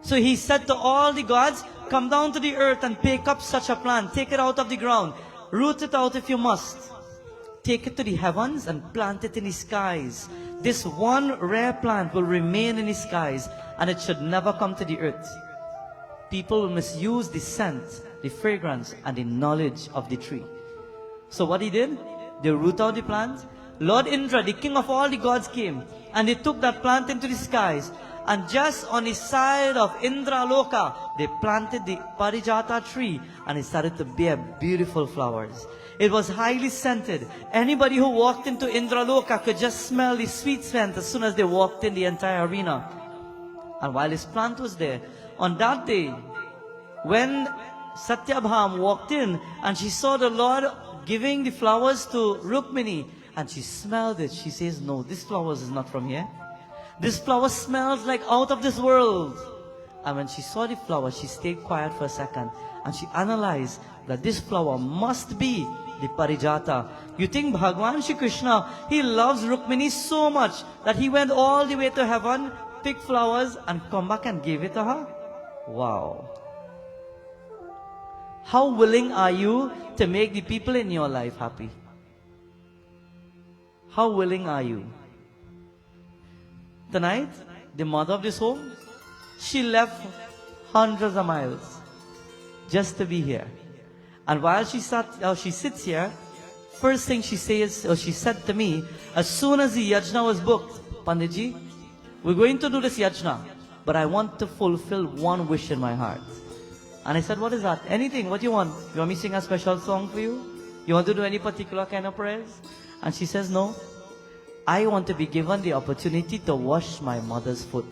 So he said to all the gods, come down to the earth and pick up such a plant. Take it out of the ground. Root it out if you must. Take it to the heavens and plant it in the skies. This one rare plant will remain in the skies and it should never come to the earth. People will misuse the scent, the fragrance, and the knowledge of the tree. So what he did? They root out the plant. Lord Indra, the king of all the gods, came and they took that plant into the skies. And just on the side of Indra Loka, they planted the Parijata tree and it started to bear beautiful flowers. It was highly scented. Anybody who walked into Indra Loka could just smell the sweet scent as soon as they walked in the entire arena. And while this plant was there, on that day, when Satyabham walked in and she saw the Lord giving the flowers to Rukmini and she smelled it, she says, no, this flowers is not from here. This flower smells like out of this world. And when she saw the flower, she stayed quiet for a second and she analyzed that this flower must be the Parijata. You think Bhagwan Shri Krishna, he loves Rukmini so much that he went all the way to heaven, picked flowers and come back and gave it to her? Wow. How willing are you to make the people in your life happy? How willing are you? Tonight, the mother of this home, she left hundreds of miles just to be here. And while she sits here, first thing she says, or she said to me, as soon as the yajna was booked, Panditji, we're going to do this yajna, but I want to fulfill one wish in my heart. And I said, what is that? Anything, what you want? You want me to sing a special song for you? You want to do any particular kind of prayers? And she says, no. I want to be given the opportunity to wash my mother's foot.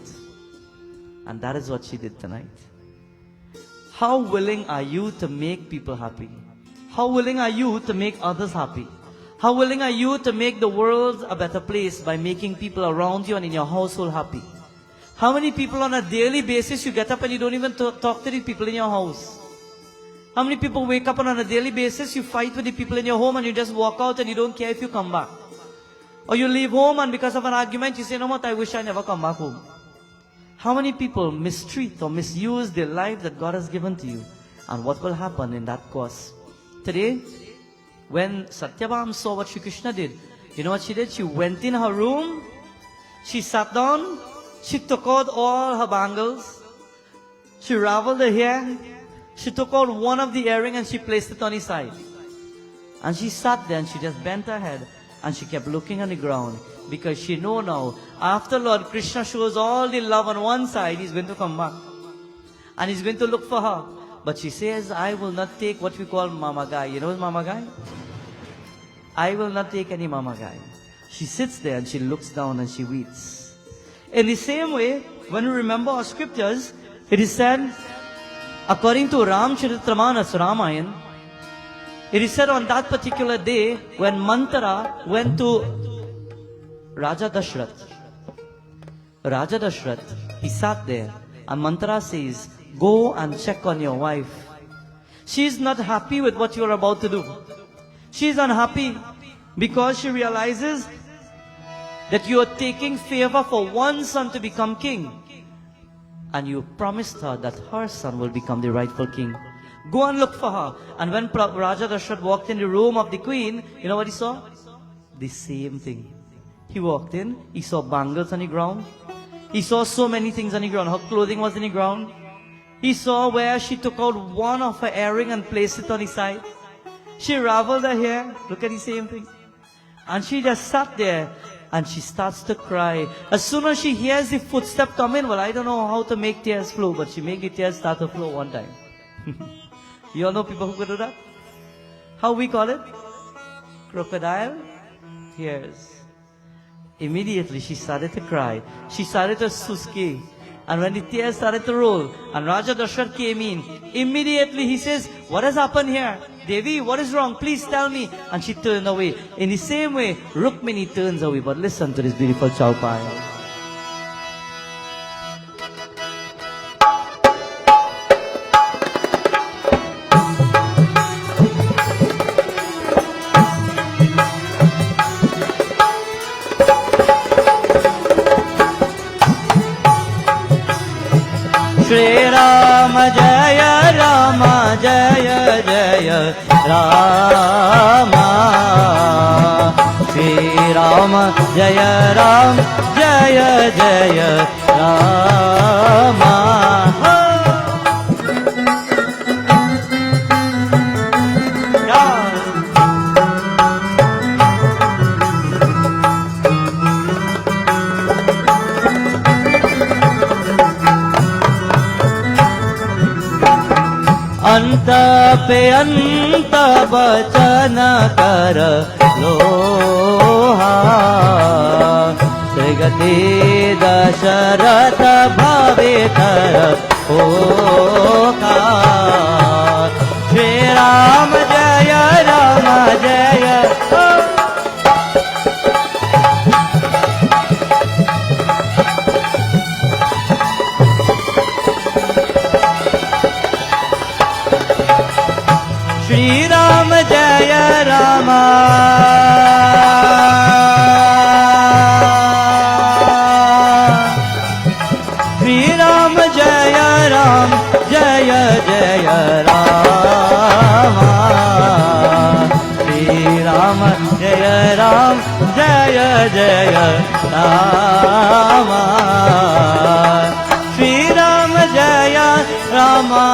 And that is what she did tonight. How willing are you to make people happy? How willing are you to make others happy? How willing are you to make the world a better place by making people around you and in your household happy? How many people on a daily basis you get up and you don't even talk to the people in your house? How many people wake up and on a daily basis you fight with the people in your home and you just walk out and you don't care if you come back? Or you leave home and because of an argument you say, no, what, I wish I never come back home. How many people mistreat or misuse the life that God has given to you? And what will happen in that course? Today, when Satyabham saw what Shri Krishna did, you know what she did? She went in her room, she sat down, she took out all her bangles, she raveled her hair, she took out one of the earrings and she placed it on his side. And she sat there and she just bent her head and she kept looking on the ground because she know now, after Lord Krishna shows all the love on one side, he's going to come back. And he's going to look for her. But she says, I will not take what we call mama guy. You know what's mama guy? I will not take any mama guy. She sits there and she looks down and she weeps. In the same way, when we remember our scriptures, it is said, according to Ramcharitramanas Ramayan, it is said on that particular day when Mantara went to Raja Dashrath. Raja Dashrath, he sat there and Mantara says, go and check on your wife. She is not happy with what you are about to do. She is unhappy because she realizes that you are taking favor for one son to become king. And you promised her that her son will become the rightful king. Go and look for her. And when Raja Dashrath walked in the room of the queen, you know what he saw? The same thing. He walked in, he saw bangles on the ground. He saw so many things on the ground. Her clothing was on the ground. He saw where she took out one of her earring and placed it on his side. She raveled her hair. Look at the same thing. And she just sat there and she starts to cry. As soon as she hears the footstep come in, well, I don't know how to make tears flow, but she made the tears start to flow one time. You all know people who could do that? How we call it? Crocodile tears. Immediately she started to cry. She started to suski. And when the tears started to roll, and Raja Dashrath came in, immediately he says, what has happened here? Devi, what is wrong? Please tell me. And she turned away. In the same way, Rukmini turns away. But listen to this beautiful chaupai. Shri Rama Jaya Rama Jaya Jaya Rama Shri Rama Jaya Ram Jaya Jaya Rama अंत पे अंत बचन कर लोहा श्रीगति दशरथ भवे तर होका Ram Jaya Rama Jaya Shri Ram Jaya Rama Shri Ram Jaya Ram Jaya Jaya Rama Shri Ram Jaya Ram Jaya Jaya Rama Shri Ram Jaya Rama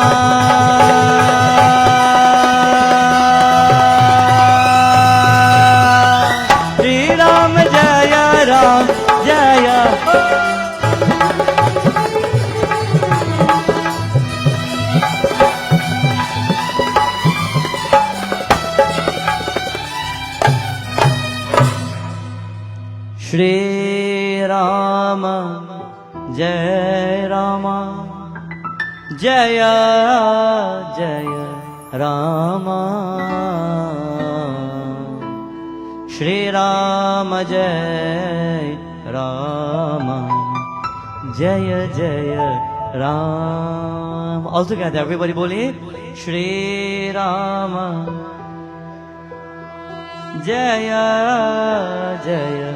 Shri Ram Jaya Ram Jaya Shri Rama Jai Rama Jaya Jaya Rama Shri Rama Jai Rama Jaya Jaya Ram. All together, everybody boli Shri Rama Jaya Jaya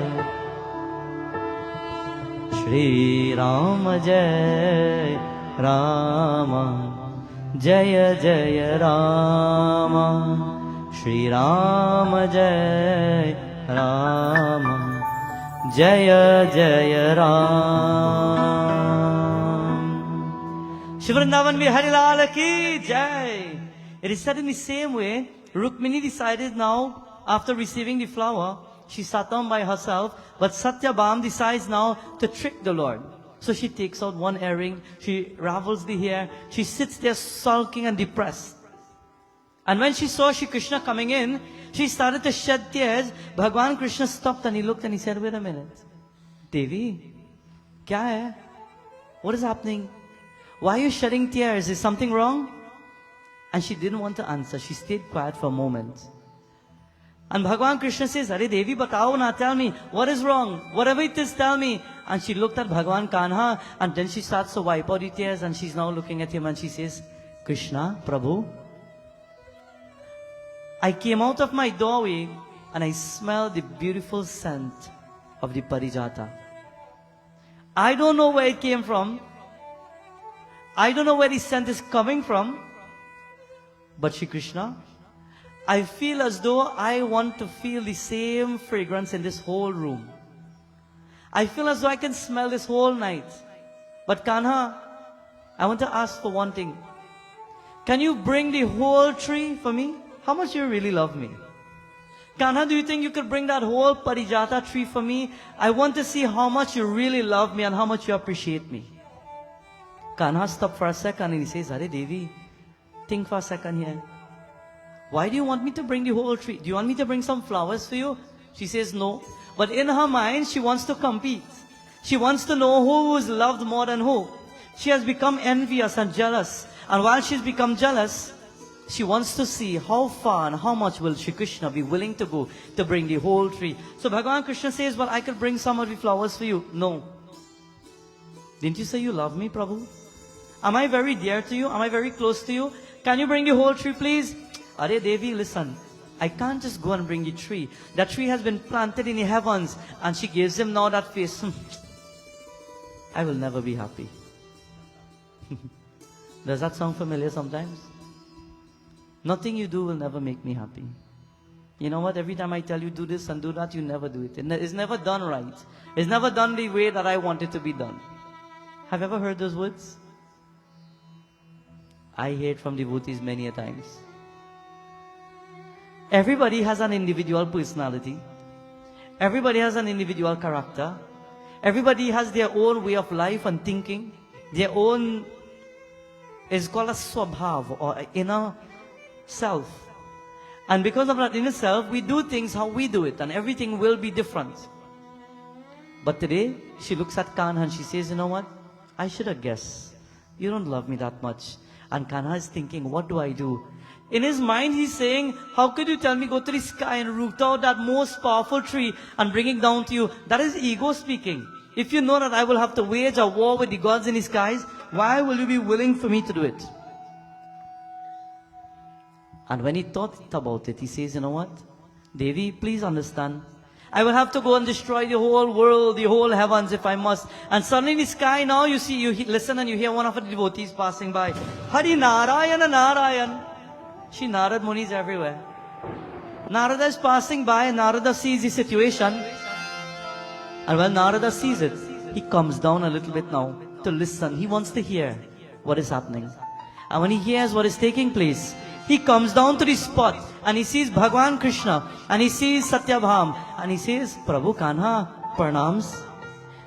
Shri Rama Jai Rama Jaya Jaya Rama Shri Rama Jai Rama Jaya Jaya Ram. Shivrindavan Bihari Lal ki Jai. It is said in the same way, Rukmini decided now, after receiving the flower, she sat down by herself, but Satyabhama decides now to trick the Lord. So she takes out one earring, she ravels the hair, she sits there sulking and depressed. And when she saw Shri Krishna coming in, she started to shed tears. Bhagwan Krishna stopped and he looked and he said, wait a minute. Devi, kya hai? What is happening? Why are you shedding tears? Is something wrong? And she didn't want to answer. She stayed quiet for a moment. And Bhagwan Krishna says, Are Devi, batao na, tell me, what is wrong? Whatever it is, tell me. And she looked at Bhagwan Kanha, and then she starts to wipe out the tears, and she's now looking at him, and she says, Krishna, Prabhu, I came out of my doorway, and I smelled the beautiful scent of the Parijata. I don't know where it came from. I don't know where the scent is coming from. But Shri Krishna, I feel as though I want to feel the same fragrance in this whole room. I feel as though I can smell this whole night. But Kanha, I want to ask for one thing. Can you bring the whole tree for me? How much you really love me? Kanha, do you think you could bring that whole Parijata tree for me? I want to see how much you really love me and how much you appreciate me. Kanha stopped for a second and he says, Are Devi, think for a second here. Why do you want me to bring the whole tree? Do you want me to bring some flowers for you? She says no. But in her mind, she wants to compete. She wants to know who is loved more than who. She has become envious and jealous. And while she's become jealous, she wants to see how far and how much will Shri Krishna be willing to go to bring the whole tree. So Bhagavan Krishna says, well, I could bring some of the flowers for you. No. Didn't you say you love me, Prabhu? Am I very dear to you? Am I very close to you? Can you bring the whole tree, please? Are Devi, listen. I can't just go and bring the tree. That tree has been planted in the heavens. And she gives him now that face. I will never be happy. Does that sound familiar sometimes? Nothing you do will never make me happy. You know what? Every time I tell you do this and do that, you never do it. It's never done right. It's never done the way that I want it to be done. Have you ever heard those words? I hear it from devotees many a times. Everybody has an individual personality. Everybody has an individual character. Everybody has their own way of life and thinking. Their own, it's called a swabhav or inner self. And because of that inner self, we do things how we do it and everything will be different. But today, she looks at Kanha and she says, you know what? I should have guessed. You don't love me that much. And Kanha is thinking, what do I do? In his mind, he's saying, how could you tell me go to the sky and root out that most powerful tree and bring it down to you? That is ego speaking. If you know that I will have to wage a war with the gods in the skies, why will you be willing for me to do it? And when he thought about it, he says, you know what? Devi, please understand. I will have to go and destroy the whole world, the whole heavens if I must. And suddenly in the sky now, you see, listen and you hear one of the devotees passing by. Hari Narayana Narayan. She Narad Munis everywhere. Narada is passing by and Narada sees the situation. And when Narada sees it, he comes down a little bit now to listen. He wants to hear what is happening. And when he hears what is taking place, he comes down to the spot and he sees Bhagwan Krishna and he sees Satyabham and he says, Prabhu Kanha, pranams.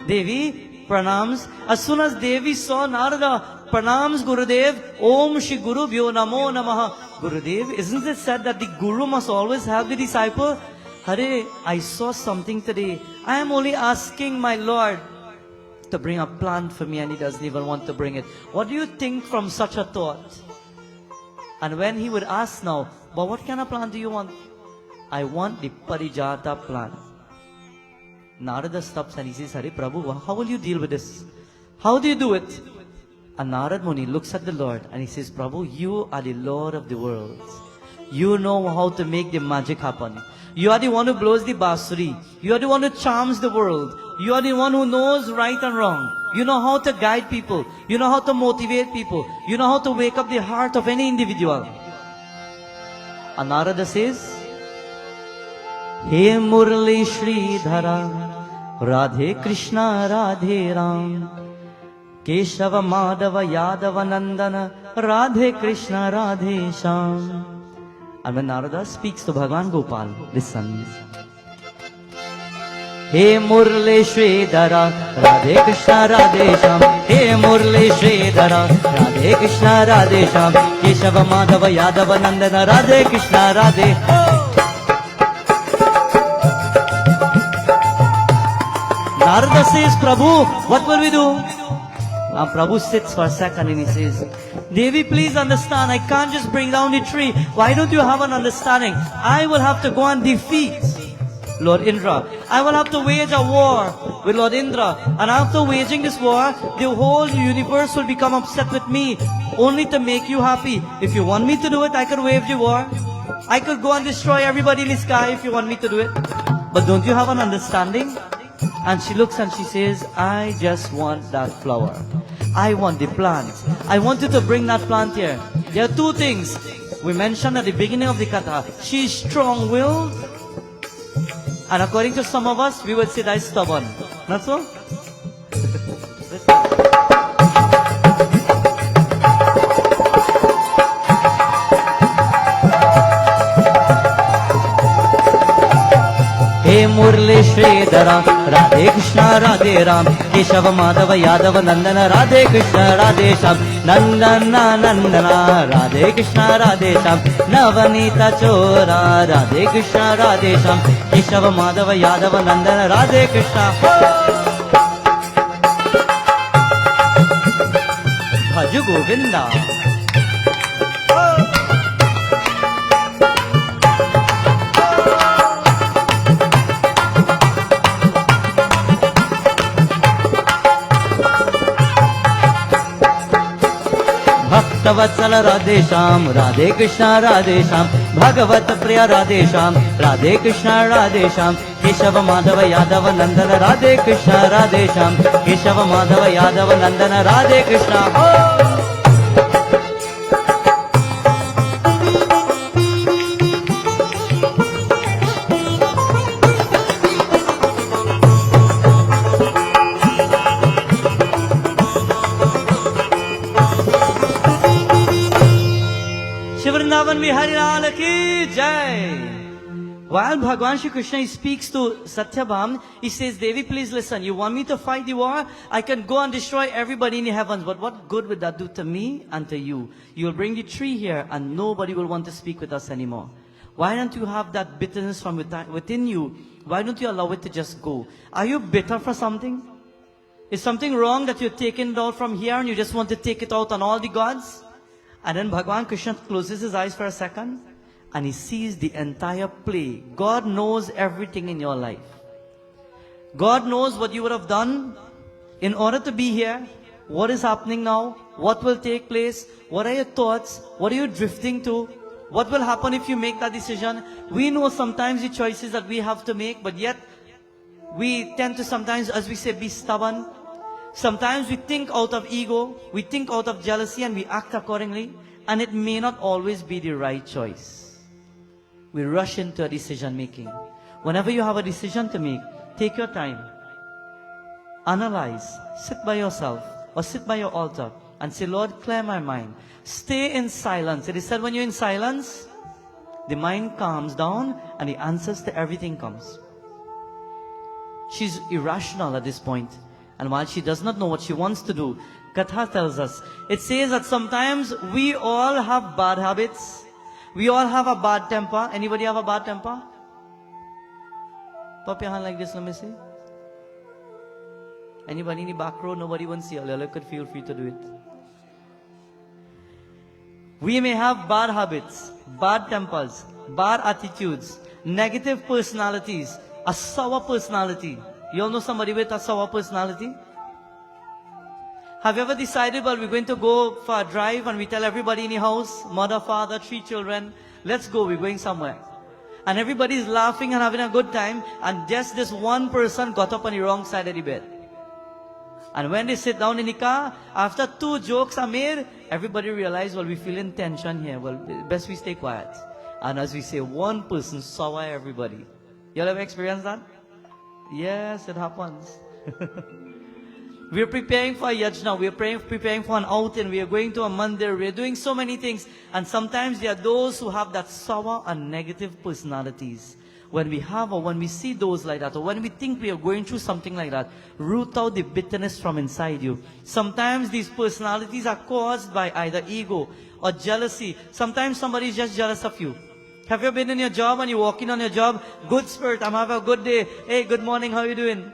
Devi, pranams. As soon as Devi saw Narada, pranams Gurudev, Om Shri Guru Bhyo Namo Namaha. Gurudev, isn't it said that the Guru must always help the disciple? Hare, I saw something today. I am only asking my Lord to bring a plant for me and he doesn't even want to bring it. What do you think from such a thought? And when he would ask now, but what kind of plant do you want? I want the Parijata plant. Narada stops and he says, Hare Prabhu, how will you deal with this? How do you do it? And Narad Muni looks at the Lord and he says, Prabhu, you are the Lord of the world. You know how to make the magic happen. You are the one who blows the basuri. You are the one who charms the world. You are the one who knows right and wrong. You know how to guide people. You know how to motivate people. You know how to wake up the heart of any individual. And Narada says, He Murli Sridhara, Radhe Krishna, Radhe Ram, Keshava Madhava Yadava Nandana, Radhe Krishna, Radhe Sham. And when Narada speaks to Bhagavan Gopal, listen. He Murli Sridhara, Radhe Krishna, Radhe Sham. He Murli Sridhara, Radhe Krishna, Radhe Sham. Keshava Madhava Yadava Nandana, Radhe Krishna, Radhe. Narada says, Prabhu, what will we do? Now Prabhu sits for a second and he says, Devi, please understand, I can't just bring down the tree. Why don't you have an understanding? I will have to go and defeat Lord Indra. I will have to wage a war with Lord Indra. And after waging this war, the whole universe will become upset with me, only to make you happy. If you want me to do it, I could wage the war. I could go and destroy everybody in the sky if you want me to do it. But don't you have an understanding? And she looks and she says, I just want that flower. I want the plant. I want you to bring that plant here. There are two things we mentioned at the beginning of the katha. She is strong-willed. And according to some of us, we would say that is stubborn. Not so? He Murli Sridhara, Radhe Krishna, Radhe Ram, Keshava Madhava Yadava Nandana, Radhe Krishna, Radhe Sham, Nandana Nandana, Radhe Krishna, Radhe Sham, Navanita Chora, Radhe Krishna, Radhe Sham, Keshava Madhava Yadava Nandana, Radhe Krishna. Bhaju Govinda. Vatsala Radhe Sham, Radhe Krishna, Radhe Sham, Bhagavat Priya Radhe Sham, Radhe Krishna, Radhe Sham, Keshava Madhava Yadava Nandana, Radhe Krishna, Radhe Sham, Keshava Madhava Yadava Nandana, Radhe Krishna. While Bhagwan Shri Krishna speaks to Satyabham, he says, Devi, please listen. You want me to fight the war? I can go and destroy everybody in the heavens. But what good would that do to me and to you? You'll bring the tree here and nobody will want to speak with us anymore. Why don't you have that bitterness from within you? Why don't you allow it to just go? Are you bitter for something? Is something wrong that you're taking it out from here and you just want to take it out on all the gods? And then Bhagavan Krishna closes his eyes for a second and he sees the entire play. God knows everything in your life. God knows what you would have done in order to be here, what is happening now, what will take place, what are your thoughts, what are you drifting to, what will happen if you make that decision. We know sometimes the choices that we have to make, but yet we tend to sometimes, as we say, be stubborn. Sometimes we think out of ego, we think out of jealousy, and we act accordingly, and it may not always be the right choice. We rush into a decision making. Whenever you have a decision to make, take your time. Analyze. Sit by yourself or sit by your altar and say, Lord, clear my mind. Stay in silence. It is said when you're in silence, the mind calms down and the answers to everything comes. She's irrational at this point. And while she does not know what she wants to do, Katha tells us, it says that sometimes we all have bad habits. We all have a bad temper. Anybody have a bad temper? Pop your hand like this, let me see. Anybody in the back row? Nobody wants to see. You could feel free to do it. We may have bad habits, bad tempers, bad attitudes, negative personalities, a sour personality. You all know somebody with a sour personality? Have you ever decided, well, we're going to go for a drive and we tell everybody in the house, mother, father, 3 children, let's go, we're going somewhere. And everybody's laughing and having a good time, and just this one person got up on the wrong side of the bed. And when they sit down in the car, after 2 jokes are made, everybody realizes, well, we feel in tension here. Well, best we stay quiet. And as we say, one person sour everybody. You all ever experienced that? Yes, it happens. We're preparing for a yajna. We're preparing for an outing. We are going to a mandir. We're doing so many things. And sometimes there are those who have that sour and negative personalities. When we have or when we see those like that, or when we think we are going through something like that, root out the bitterness from inside you. Sometimes these personalities are caused by either ego or jealousy. Sometimes somebody is just jealous of you. Have you been in your job and you walk in on your job, good spirit, I'm having a good day. Hey, good morning, how are you doing?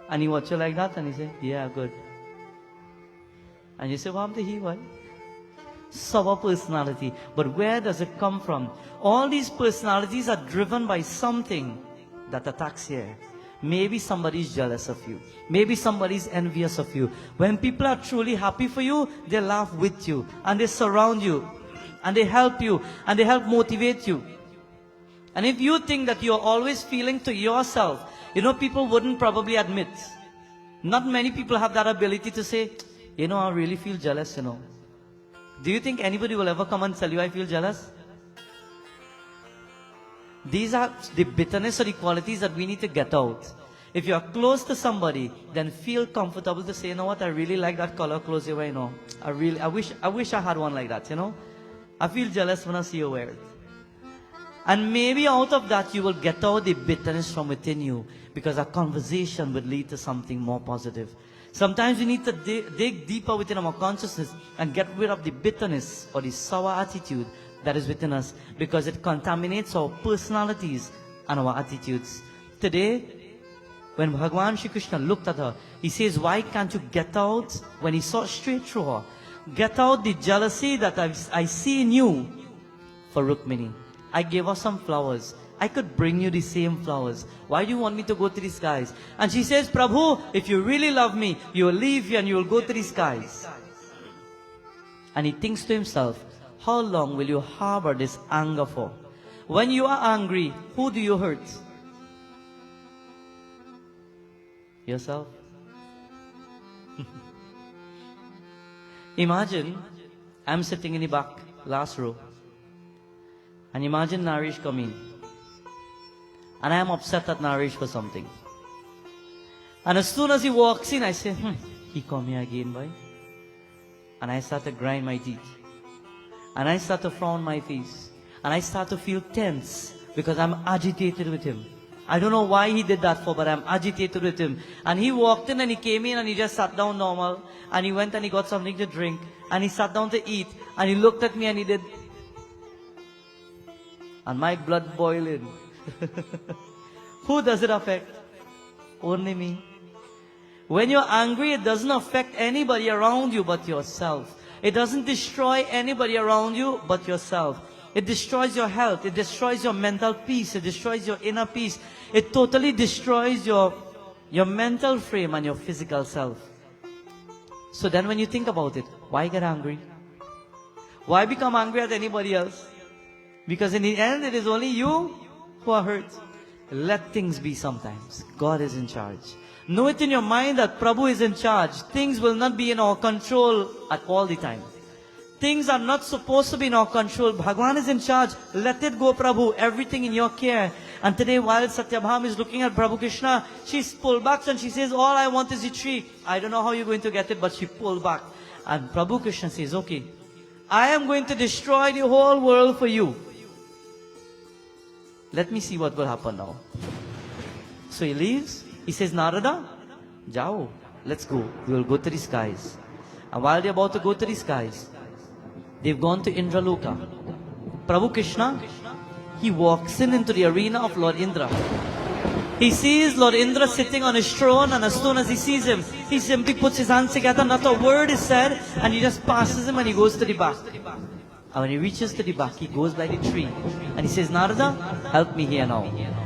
And he watch you like that and he say, yeah, good. And you say, what happened to he? What? Sour personality. But where does it come from? All these personalities are driven by something that attacks here. Maybe somebody's jealous of you. Maybe somebody's envious of you. When people are truly happy for you, they laugh with you and they surround you and they help you and they help motivate you. And if you think that you're always feeling to yourself, you know, people wouldn't probably admit. Not many people have that ability to say, you know, I really feel jealous, you know. Do you think anybody will ever come and tell you, I feel jealous? These are the bitterness or the qualities that we need to get out. If you are close to somebody, then feel comfortable to say, you know what, I really like that color clothes you wear, you know. I wish I had one like that, you know. I feel jealous when I see you wear it. And maybe out of that you will get out the bitterness from within you, because a conversation would lead to something more positive. Sometimes we need to dig deeper within our consciousness and get rid of the bitterness or the sour attitude that is within us, because it contaminates our personalities and our attitudes. Today, when Bhagavan Shri Krishna looked at her, he says, why can't you get out, when he saw straight through her, get out the jealousy that I see in you for Rukmini. I gave her some flowers. I could bring you the same flowers. Why do you want me to go to the skies? And she says, Prabhu, if you really love me, you will leave here and you will go to the skies. And he thinks to himself, how long will you harbor this anger for? When you are angry, who do you hurt? Yourself? Imagine, I'm sitting in the back, last row. And imagine Naresh coming. And I am upset at Naresh for something. And as soon as he walks in, I say, he come here again, boy. And I start to grind my teeth. And I start to frown my face. And I start to feel tense because I'm agitated with him. I don't know why he did that for, but I'm agitated with him. And he walked in and he came in and he just sat down normal. And he went and he got something to drink. And he sat down to eat. And he looked at me and he did. And my blood boiling. Who does it affect? Only me. When you're angry, it doesn't affect anybody around you but yourself. It doesn't destroy anybody around you but yourself. It destroys your health. It destroys your mental peace. It destroys your inner peace. It totally destroys your mental frame and your physical self. So then when you think about it, why get angry? Why become angry at anybody else? Because in the end, it is only you who are hurt. Let things be sometimes. God is in charge. Know it in your mind that Prabhu is in charge. Things will not be in our control at all the time. Things are not supposed to be in our control. Bhagwan is in charge. Let it go, Prabhu. Everything in your care. And today, while Satyabham is looking at Prabhu Krishna, she's pulled back and she says, all I want is the tree. I don't know how you're going to get it, but she pulled back. And Prabhu Krishna says, okay, I am going to destroy the whole world for you. Let me see what will happen now. So he leaves. He says, Narada, Jao, let's go. We will go to the skies. And while they're about to go to the skies, they've gone to Indraloka. Prabhu Krishna, he walks into the arena of Lord Indra. He sees Lord Indra sitting on his throne, and as soon as he sees him, he simply puts his hands together, not a word is said, and he just passes him and he goes to the back. And when he reaches to the back, he goes by the tree. And he says, Narada, help me here now.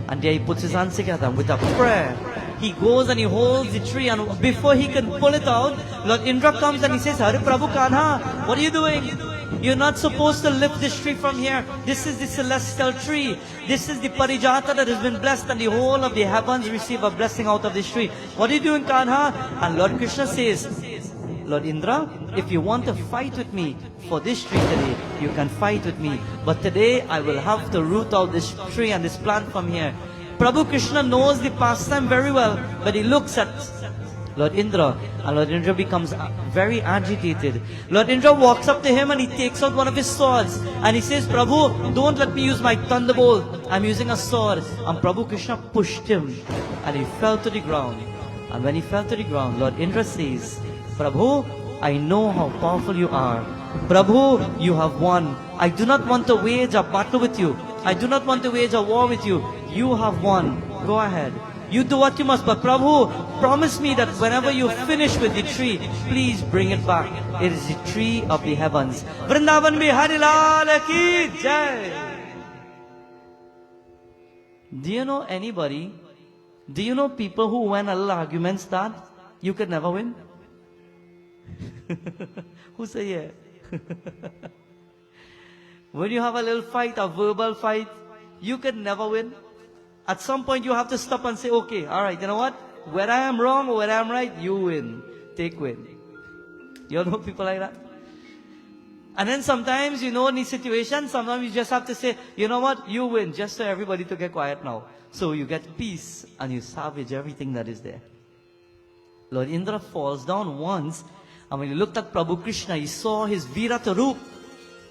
And there he puts his hands together, and with a prayer, he goes and he holds the tree, and before he can pull it out, Lord Indra comes and he says, Hare Prabhu Kanha, what are you doing? You're not supposed to lift this tree from here. This is the celestial tree. This is the Parijata that has been blessed, and the whole of the heavens receive a blessing out of this tree. What are you doing, Kanha? And Lord Krishna says, Lord Indra, if you want to fight with me for this tree today, you can fight with me. But today, I will have to root out this tree and this plant from here. Prabhu Krishna knows the pastime very well, but he looks at Lord Indra, and Lord Indra becomes very agitated. Lord Indra walks up to him and he takes out one of his swords and he says, Prabhu, don't let me use my thunderbolt. I'm using a sword. And Prabhu Krishna pushed him and he fell to the ground. And when he fell to the ground, Lord Indra says, Prabhu, I know how powerful you are. Prabhu, you have won. I do not want to wage a battle with you. I do not want to wage a war with you. You have won. Go ahead. You do what you must. But Prabhu, promise me that whenever you finish with the tree, please bring it back. It is the tree of the heavens. Vrindavan Bihari Lal Ki Jai. Do you know anybody? Do you know people who, when a little argument start, you could never win? Who say yeah? When you have a little fight, a verbal fight, you could never win. At some point you have to stop and say, okay, alright, you know what? Where I am wrong or where I am right, you win. Take win. You all know people like that? And then sometimes, you know, in these situations, sometimes you just have to say, you know what? You win, just so everybody to get quiet now. So you get peace and you salvage everything that is there. Lord Indra falls down once, and when he looked at Prabhu Krishna, he saw his Virata Roop.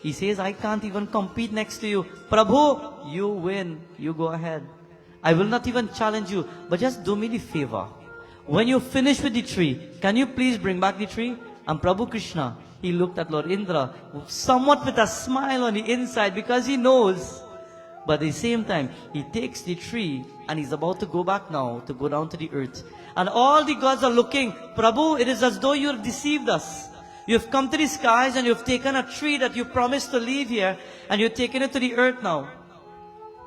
He says, I can't even compete next to you. Prabhu, you win. You go ahead. I will not even challenge you, but just do me the favor. When you finish with the tree, can you please bring back the tree? And Prabhu Krishna, he looked at Lord Indra, somewhat with a smile on the inside, because he knows. But at the same time, he takes the tree and he's about to go back now, to go down to the earth. And all the gods are looking, Prabhu, it is as though you have deceived us. You have come to the skies and you have taken a tree that you promised to leave here, and you've taken it to the earth now.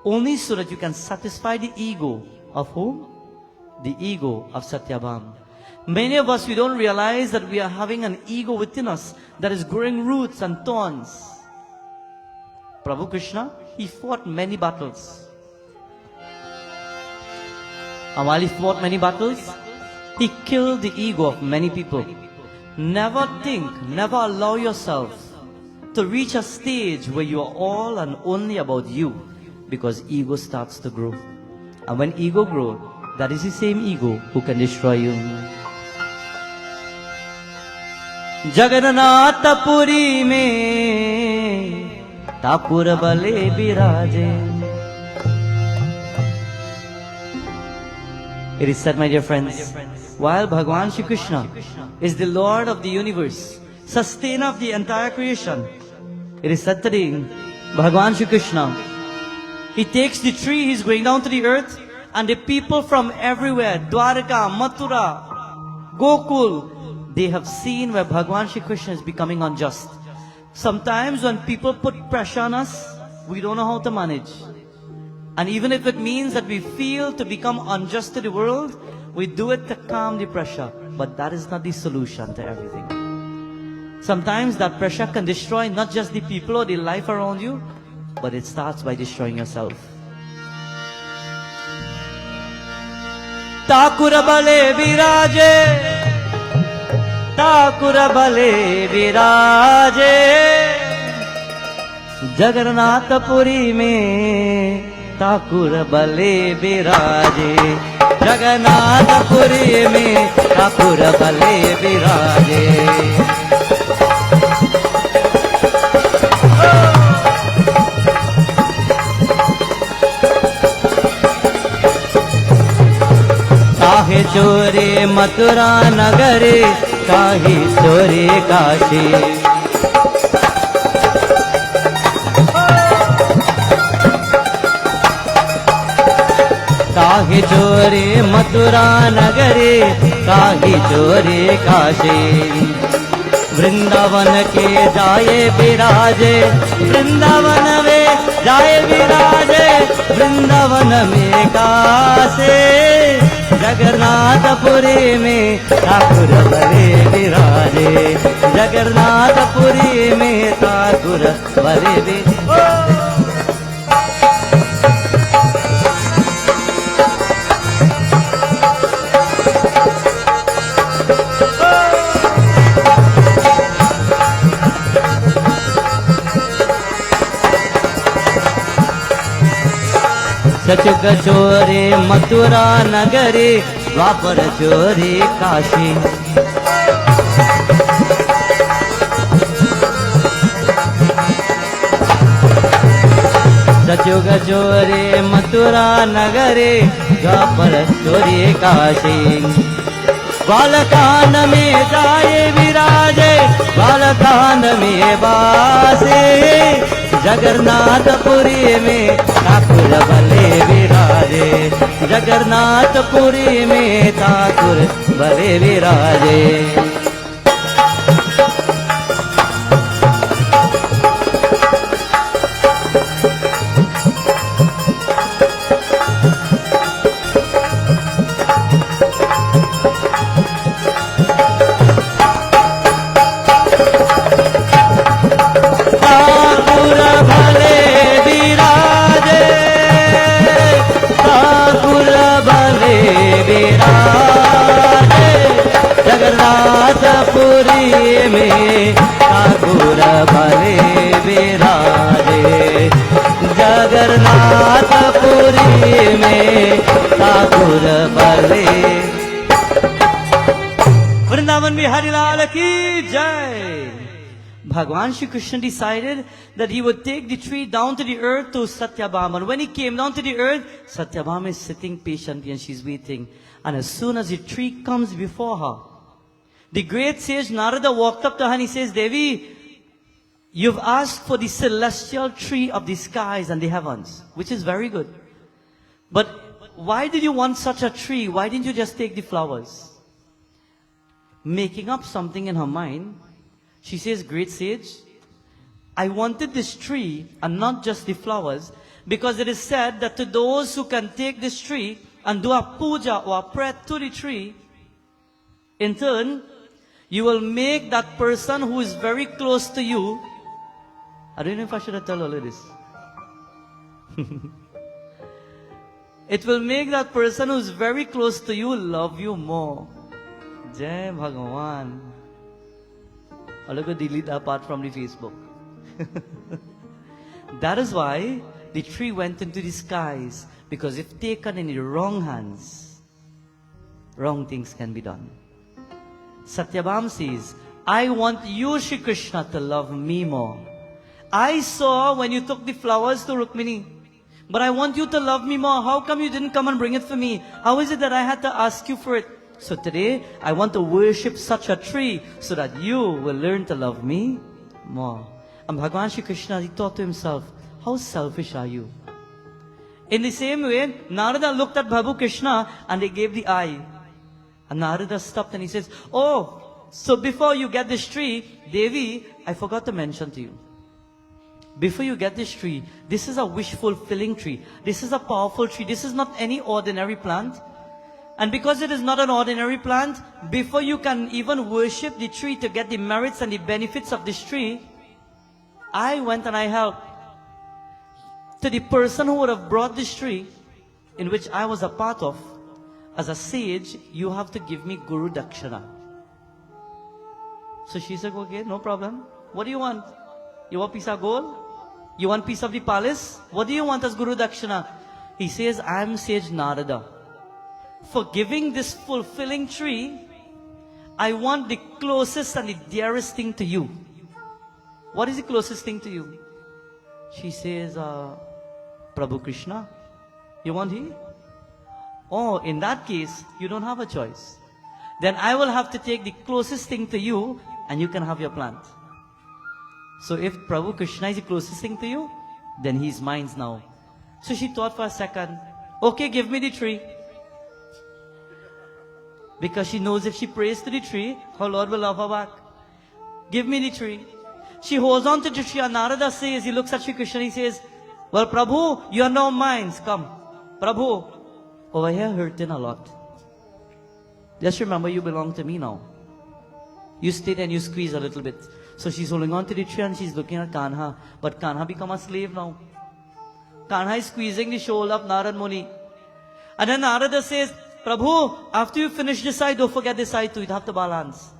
Only so that you can satisfy the ego of whom? The ego of Satyabham. Many of us, we don't realize that we are having an ego within us that is growing roots and thorns. Prabhu Krishna, he fought many battles. And while he fought many battles, he killed the ego of many people. Never think, never allow yourself to reach a stage where you are all and only about you. Because ego starts to grow. And when ego grows, that is the same ego who can destroy you. Jagannatha Puri mein Tapur bale biraje. It is said, my dear friends, while Bhagwan Shri Krishna is the Lord of the universe, sustainer of the entire creation, it is said today, Bhagwan Shri Krishna, he takes the tree, he's going down to the earth, and the people from everywhere, Dwarka, Mathura, Gokul, they have seen where Bhagwan Shri Krishna is becoming unjust. Sometimes when people put pressure on us, we don't know how to manage. And even if it means that we feel to become unjust to the world, we do it to calm the pressure. But that is not the solution to everything. Sometimes that pressure can destroy not just the people or the life around you, but it starts by destroying yourself. Takura bale viraje, Takura bale viraje, Jagannath Puri mein Takura bale viraje, Jagannath Puri mein Takura bale viraje. काहे चोरे मथुरा नगरे, काहे चोरे काशी, काहे चोरे मथुरा नगरे, काहे चोरे काशी। वृंदावन के जाए विराजे, वृंदावन में जाए विराजे, वृंदावन में कासे, जगन्नाथपुरी में ठाकुर बले विराजे, जगन्नाथपुरी में ठाकुर बले विराजे। सचुग चोरे मथुरा नगरे, द्वापर चोरे काशी, सचुग चोरे मथुरा नगरे, द्वापर चोरे काशी। बालकांड में जाए विराजे, बालकांड में बासे, जगन्नाथपुरी में ठाकुर बले विराजे, जगन्नाथपुरी में ठाकुर बले विराजे। जगन्नाथपुरी में ठाकुर बले विराजे, जगन्नाथपुरी में ठाकुर बले। वृंदावन बिहारी लाल की जय। Bhagwan Shri Krishna decided that he would take the tree down to the earth to Satyabhama. And when he came down to the earth, Satyabhama is sitting patiently and she's waiting. And as soon as the tree comes before her, the great sage Narada walked up to her and he says, Devi, you've asked for the celestial tree of the skies and the heavens, which is very good. But why did you want such a tree? Why didn't you just take the flowers? Making up something in her mind, she says, great sage, I wanted this tree and not just the flowers, because it is said that to those who can take this tree and do a puja or a prayer to the tree, in turn, you will make that person who is very close to you. I don't know if I should have told all of this. It will make that person who is very close to you love you more. Jai Bhagavan. I'm going to delete that part from the Facebook. That is why the tree went into the skies. Because if taken in the wrong hands, wrong things can be done. Satyabhama says, I want you, Shri Krishna, to love me more. I saw when you took the flowers to Rukmini, but I want you to love me more. How come you didn't come and bring it for me? How is it that I had to ask you for it? So today, I want to worship such a tree so that you will learn to love me more. And Bhagavan Shri Krishna, he thought to himself, how selfish are you? In the same way, Narada looked at Prabhu Krishna and they gave the eye. And Narada stopped and he says, oh, So before you get this tree, Devi, I forgot to mention to you. Before you get this tree, this is a wish fulfilling tree. This is a powerful tree. This is not any ordinary plant. And because it is not an ordinary plant, before you can even worship the tree to get the merits and the benefits of this tree, I went and I helped to the person who would have brought this tree, in which I was a part of. As a sage, you have to give me Guru Dakshana. So she said, okay, no problem. What do you want? You want piece of gold? You want piece of the palace? What do you want as Guru Dakshana? He says, I am Sage Narada. For giving this fulfilling tree, I want the closest and the dearest thing to you. What is the closest thing to you? She says, Prabhu Krishna. You want he? Oh, in that case, you don't have a choice. Then I will have to take the closest thing to you and you can have your plant. So if Prabhu Krishna is the closest thing to you, then he's mine now. So she thought for a second, okay, give me the tree. Because she knows if she prays to the tree, her Lord will love her back. Give me the tree. She holds on to the tree and Narada says, he looks at Shri Krishna, he says, well, Prabhu, you are now mine. Come. Prabhu, over here hurting a lot. Just remember you belong to me now. You stayed and you squeeze a little bit. So she's holding on to the tree and she's looking at Kanha. But Kanha become a slave now. Kanha is squeezing the shoulder of Narad Muni. And then Narada says, Prabhu, after you finish this side, don't forget this side too. You have to balance.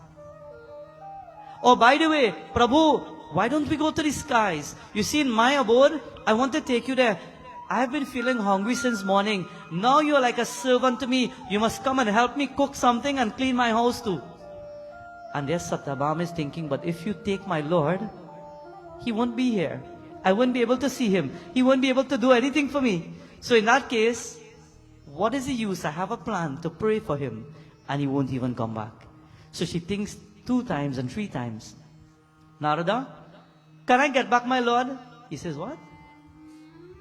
Oh, by the way, Prabhu, why don't we go to the skies? You see, in my abode, I want to take you there. I have been feeling hungry since morning. Now you are like a servant to me. You must come and help me cook something and clean my house too. And yes, Satyabhama is thinking, but if you take my Lord, he won't be here. I won't be able to see him. He won't be able to do anything for me. So in that case, what is the use? I have a plan to pray for him and he won't even come back. So she thinks 2 times and 3 times. Narada, can I get back my Lord? He says, what?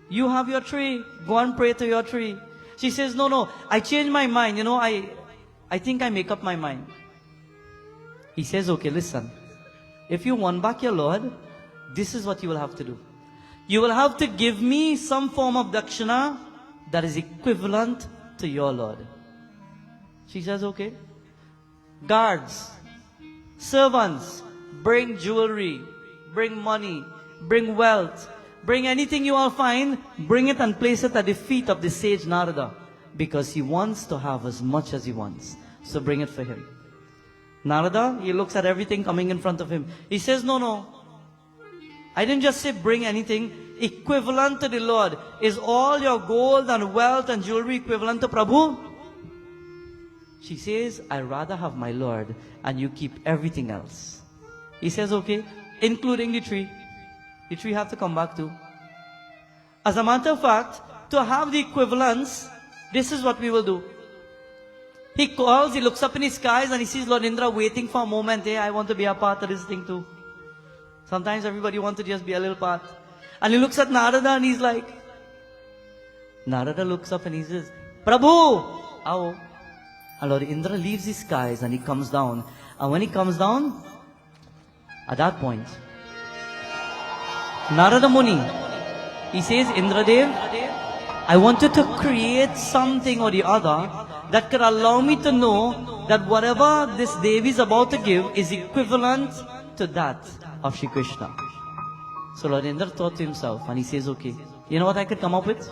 You have your tree. Go and pray to your tree. She says, no, I changed my mind. You know, I think I make up my mind. He says, okay, listen. If you want back your Lord, this is what you will have to do. You will have to give me some form of dakshana that is equivalent to your Lord. She says, okay. Guards, servants, bring jewelry, bring money, bring wealth, bring anything you all find, bring it and place it at the feet of the sage Narada. Because he wants to have as much as he wants. So bring it for him. Narada, he looks at everything coming in front of him. He says, no. I didn't just say bring anything. Equivalent to the Lord. Is all your gold and wealth and jewelry equivalent to Prabhu? She says, I'd rather have my Lord and you keep everything else. He says, okay, including the tree. The tree have to come back too. As a matter of fact, to have the equivalence, this is what we will do. He calls, he looks up in the skies and he sees Lord Indra waiting for a moment. Hey, I want to be a part of this thing too. Sometimes everybody wants to just be a little part. And he looks at Narada and he's like, Narada looks up and he says, Prabhu! Ao. And Lord Indra leaves the skies and he comes down. And when he comes down, at that point, Narada Muni, he says, Indradev, I wanted to create something or the other that could allow me to know that whatever this Devi is about to give is equivalent to that of Shri Krishna. So Lord Indra thought to himself and he says, okay, you know what I could come up with?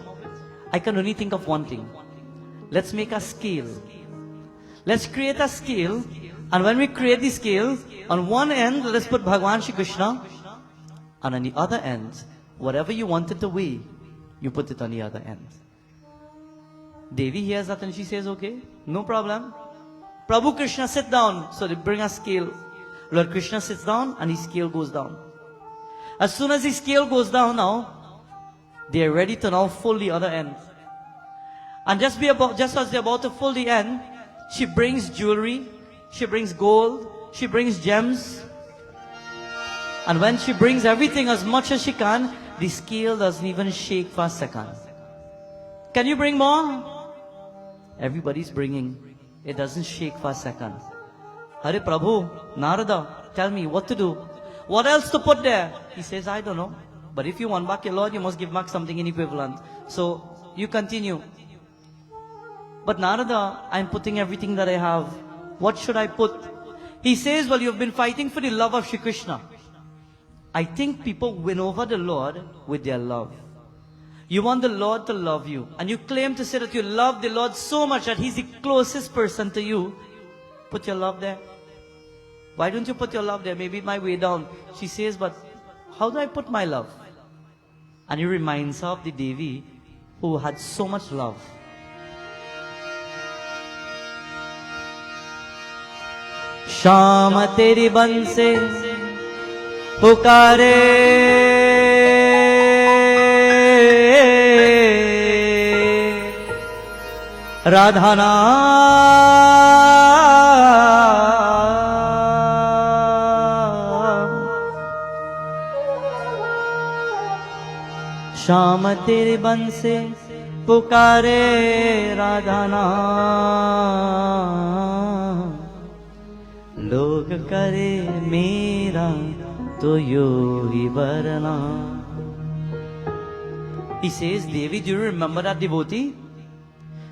I can only think of one thing. Let's make a scale. Let's create a scale, and when we create the scale, on one end, let's put Bhagavan Shri Krishna, and on the other end, whatever you wanted to weigh, you put it on the other end. Devi hears that and she says, okay, no problem. Prabhu Krishna, sit down. So they bring a scale. Lord Krishna sits down and his scale goes down. As soon as his scale goes down now, they are ready to now fold the other end. And just as they're about to fold the end, she brings jewelry, she brings gold, she brings gems. And when she brings everything as much as she can, the scale doesn't even shake for a second. Can you bring more? Everybody's bringing. It doesn't shake for a second. Hare Prabhu, Narada, tell me what to do. What else to put there? He says, I don't know. But if you want back your Lord, you must give back something in equivalent. So you continue. But Narada, I'm putting everything that I have. What should I put? He says, well, you've been fighting for the love of Shri Krishna. I think people win over the Lord with their love. You want the Lord to love you. And you claim to say that you love the Lord so much that He's the closest person to you. Put your love there. Why don't you put your love there? Maybe it might weigh down. She says, but how do I put my love? And he reminds her of the Devi who had so much love. Sham teri ban se pukare Radhana Sham tere ban se pukare Radhana Log kare mera to yogi varna. He says, Devi, do you remember that devotee?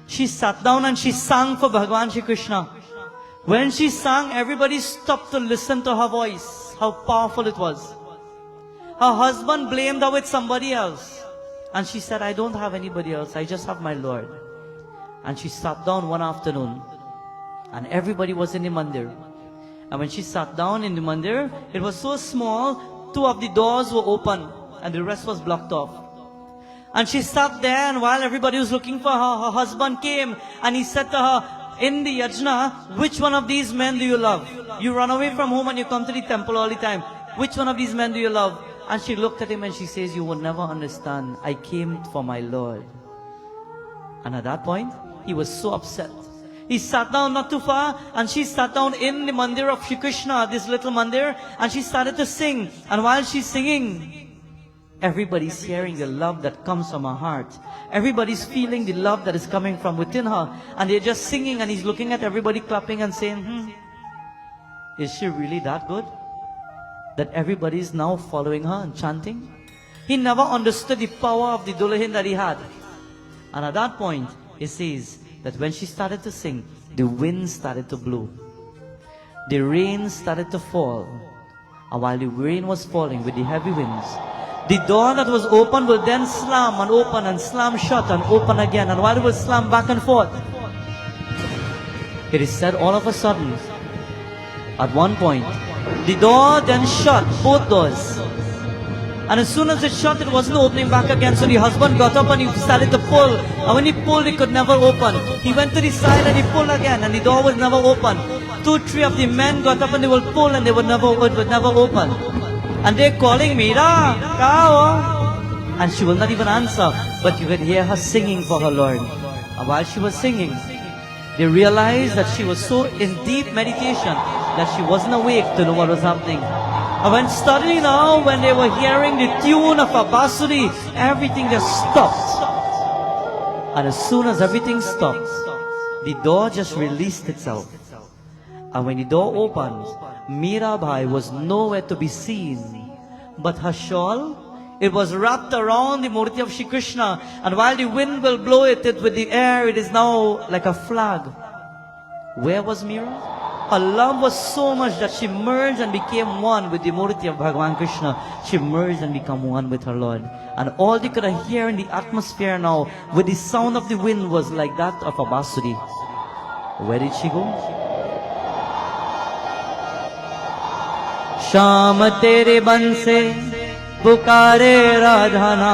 She sat down and she sang for Bhagavan Shri Krishna. When she sang, everybody stopped to listen to her voice. How powerful it was. Her husband blamed her with somebody else. And she said, I don't have anybody else. I just have my Lord. And she sat down one afternoon. And everybody was in the mandir. And when she sat down in the mandir, it was so small, 2 of the doors were open. And the rest was blocked off. And she sat there, and while everybody was looking for her, her husband came. And he said to her, in the yajna, which one of these men do you love? You run away from home and you come to the temple all the time. Which one of these men do you love? And she looked at him and she says, you will never understand. I came for my Lord. And at that point, he was so upset. He sat down not too far, and she sat down in the mandir of Shri Krishna, this little mandir, and she started to sing. And while she's singing, everybody's hearing the love that comes from her heart. Everybody's feeling the love that is coming from within her. And they're just singing, and he's looking at everybody clapping and saying, is she really that good? That everybody is now following her and chanting? He never understood the power of the Dulahin that he had. And at that point, it says that when she started to sing, the wind started to blow. The rain started to fall. And while the rain was falling with the heavy winds, the door that was open will then slam and open and slam shut and open again. And while it will slam back and forth, it is said all of a sudden, at one point, the door then shut, both doors. And as soon as it shut, it wasn't opening back again. So the husband got up and he started to pull. And when he pulled, it could never open. He went to the side and he pulled again, and the door was never open. 2, 3 of the men got up and they would pull, and it would never open. And they're calling Meera, Kao. And she will not even answer. But you could hear her singing for her Lord. And while she was singing, they realized that she was so in deep meditation that she wasn't awake to know what was happening. And when suddenly now, when they were hearing the tune of a basuri, everything just stopped. And as soon as everything stopped, the door just released itself. And when the door opened, Mirabai was nowhere to be seen. But her shawl, it was wrapped around the Murti of Shri Krishna. And while the wind will blow it with the air, it is now like a flag. Where was Mira? Her love was so much that she merged and became one with the Murti of Bhagavan Krishna. She merged and became one with her Lord. And all they could hear in the atmosphere now, with the sound of the wind, was like that of a basuri. Where did she go? Sham tere ban se pukare Radhana,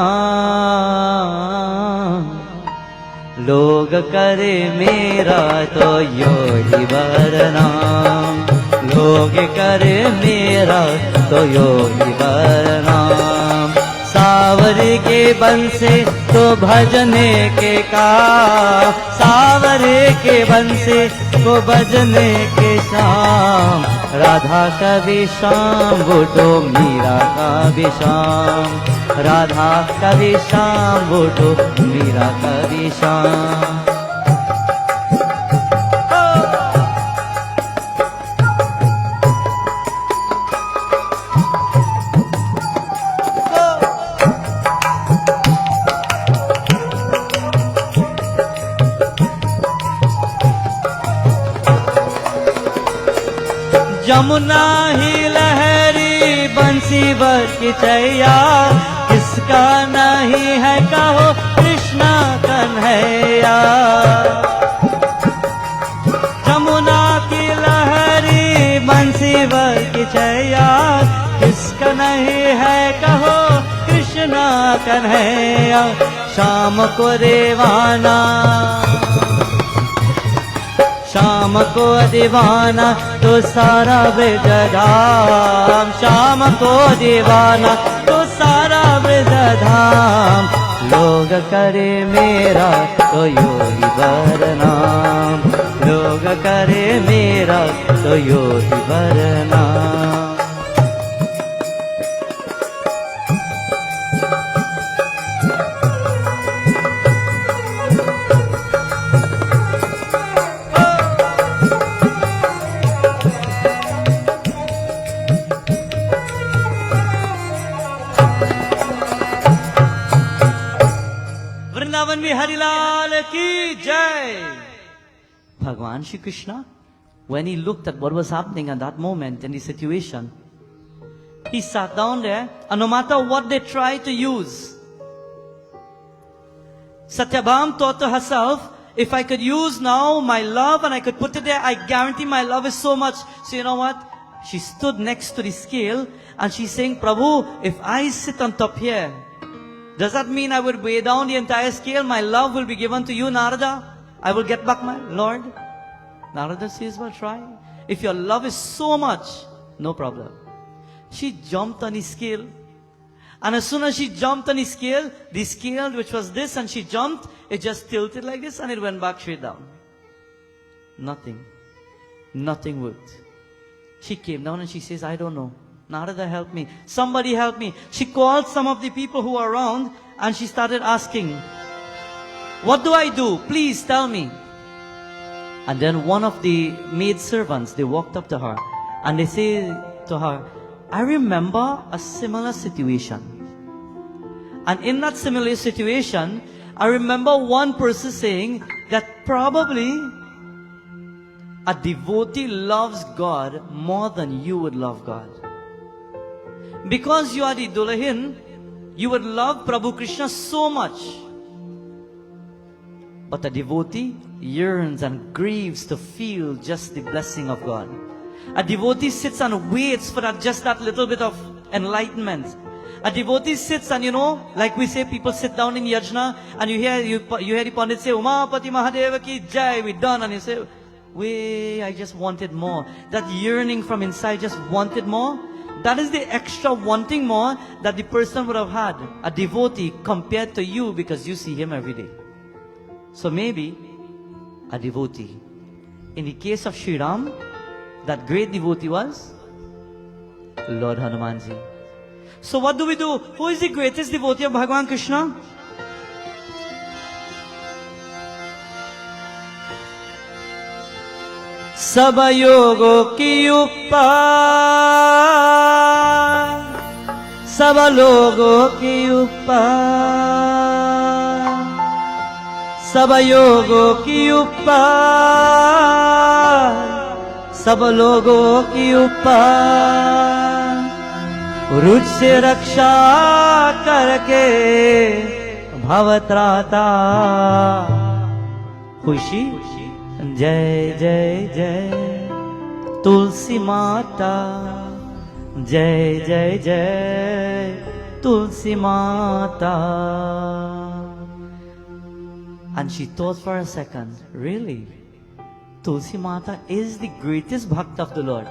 log kare mera to yogi varna, log kare mera to yogi varna. सावर के बन से तो भजने के का, सावरे के बन से तो भजने के शाम, राधा का भी शाम वो तो मीरा का भी शाम, राधा का भी शाम वो तो मीरा का भी शाम. जमुना ही लहरी बंसी वर की चैया, किसका नहीं है कहो कृष्णा कन्हैया। जमुना की लहरी बंसी वर की चैया, किसका नहीं है कहो कृष्णा कन्हैया। शाम को दीवाना, शाम को दीवाना तो सारा ब्रज धाम, शाम को दीवाना तो सारा ब्रज धाम। लोग करे मेरा तो योगी बरनाम, लोग करे मेरा तो योगी बरनाम। वृंदावन में हरिलाल की जय। Bhagwan Shri Krishna, when he looked at what was happening at that moment in the situation, he sat down there, and no matter what they tried to use, Satyabham thought to herself, if I could use now my love and I could put it there, I guarantee my love is so much. So you know what? She stood next to the scale and she's saying, Prabhu, if I sit on top here, does that mean I would weigh down the entire scale? My love will be given to you, Narada. I will get back my Lord. Narada says, well, try. If your love is so much, no problem. She jumped on the scale. And as soon as she jumped on the scale which was this, and she jumped, it just tilted like this and it went back straight down. Nothing. Nothing worked. She came down and she says, I don't know. Narada, help me. Somebody help me. She called some of the people who were around and she started asking, what do I do? Please tell me. And then one of the maid servants, they walked up to her and they say to her, I remember a similar situation. And in that similar situation, I remember one person saying that probably a devotee loves God more than you would love God. Because you are the Dulahin, you would love Prabhu Krishna so much. But a devotee yearns and grieves to feel just the blessing of God. A devotee sits and waits for just that little bit of enlightenment. A devotee sits and, like we say, people sit down in Yagna and you hear the Pundit say, Umapati Mahadeva ki jai, we're done. And you say, I just wanted more. That yearning from inside, just wanted more. That is the extra wanting more that the person would have had, a devotee, compared to you because you see him every day. So maybe a devotee. In the case of Sri Ram, that great devotee was Lord Hanumanji. So what do we do? Who is the greatest devotee of Bhagavan Krishna? सब योगों की ऊपर, सब लोगों की ऊपर, सब योगों की ऊपर, सब लोगों की ऊपर, रुच से रक्षा करके भवत्राता खुशी। जय जय जय तुलसी माता, जय जय जय तुलसी माता. And she thought for a second, really? Tulsi Mata is the greatest bhakt of the Lord.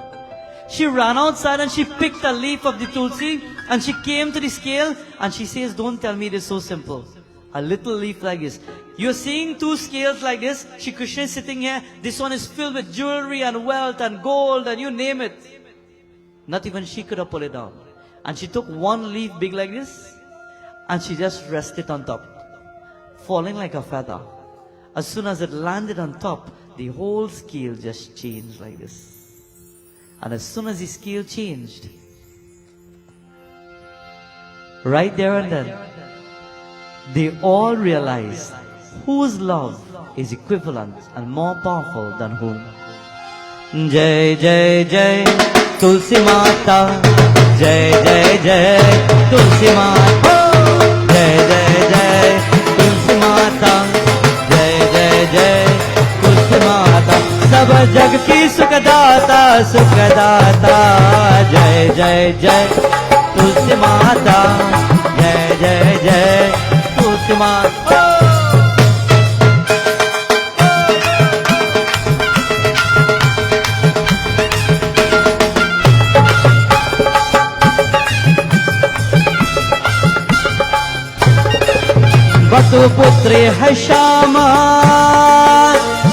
She ran outside and she picked a leaf of the Tulsi and she came to the scale and she says, don't tell me it is so simple. A little leaf like this. You're seeing two scales like this. Shri Krishna is sitting here. This one is filled with jewelry and wealth and gold and you name it. Not even she could have pulled it down. And she took one leaf big like this and she just rested on top, falling like a feather. As soon as it landed on top, the whole scale just changed like this. And as soon as the scale changed, right there and then, they all realized whose love is equivalent and more powerful than whom. जय जय जय तुलसी माता, जय जय जय तुलसी माता, जय जय जय तुलसी माता, जय जय जय तुलसी माता, सब जग की सुखदाता सुखदाता, जय जय जय तुलसी माता, जय जय जय तुलसी माता। बतु पुत्री है श्यामा,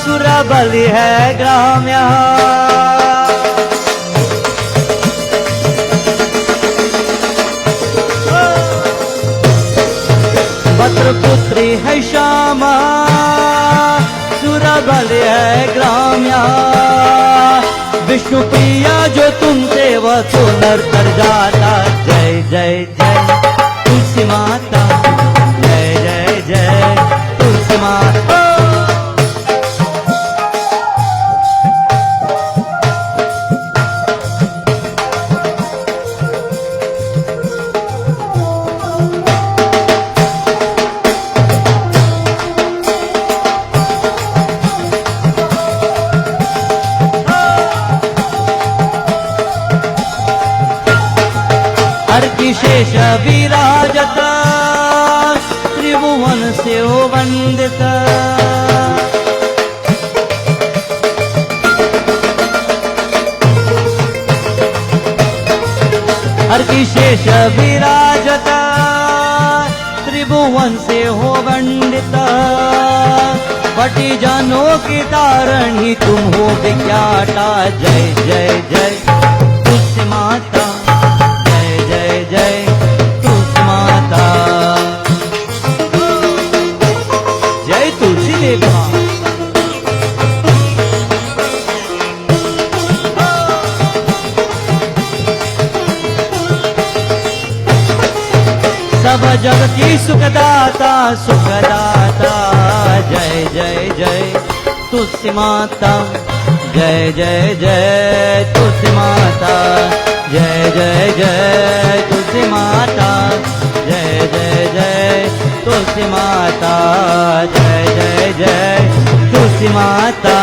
सुरबली है ग्राम्या, बत्र पुत्री है श्यामा, सुरबली है ग्राम्या, विष्णु प्रिया जो तुमसे वह तो नर कर जाता, जय जय जय तुलसी माता, जय जय जय तुलसी माता। शेष विराजत त्रिभुवन से वंदित, हर की शेष विराजत त्रिभुवन से हो वंदित, बटी जानों की तारणी तुम हो विख्याता, जय जय जय तुलसी माता, जय जय तुलसी माता, जय तुलसी देवी माँ। सब जग की सुखदाता सुखदाता, जय जय जय तुलसी माता, जय जय जय तुलसी माता, जय जय जय तुलसी माता, जय जय जय तुलसी माता, जय जय जय तुलसी माता,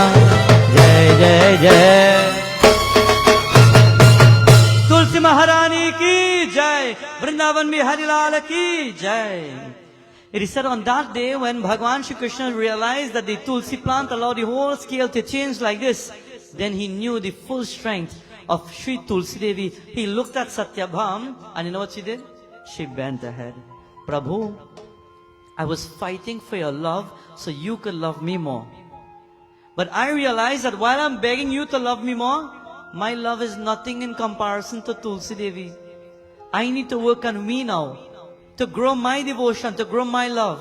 जय जय जय तुलसी महारानी की जय, वृंदावन बिहारी लाल की जय। It is said on that day when Bhagavan Shri Krishna realized that the tulsi plant allowed the whole scale to change like this, then he knew the full strength of Shri Tulsi Devi. He looked at Satyabham and you know what she did? She bent her head. Prabhu, I was fighting for your love so you could love me more. But I realized that while I'm begging you to love me more, my love is nothing in comparison to Tulsi Devi. I need to work on me now, to grow my devotion, to grow my love,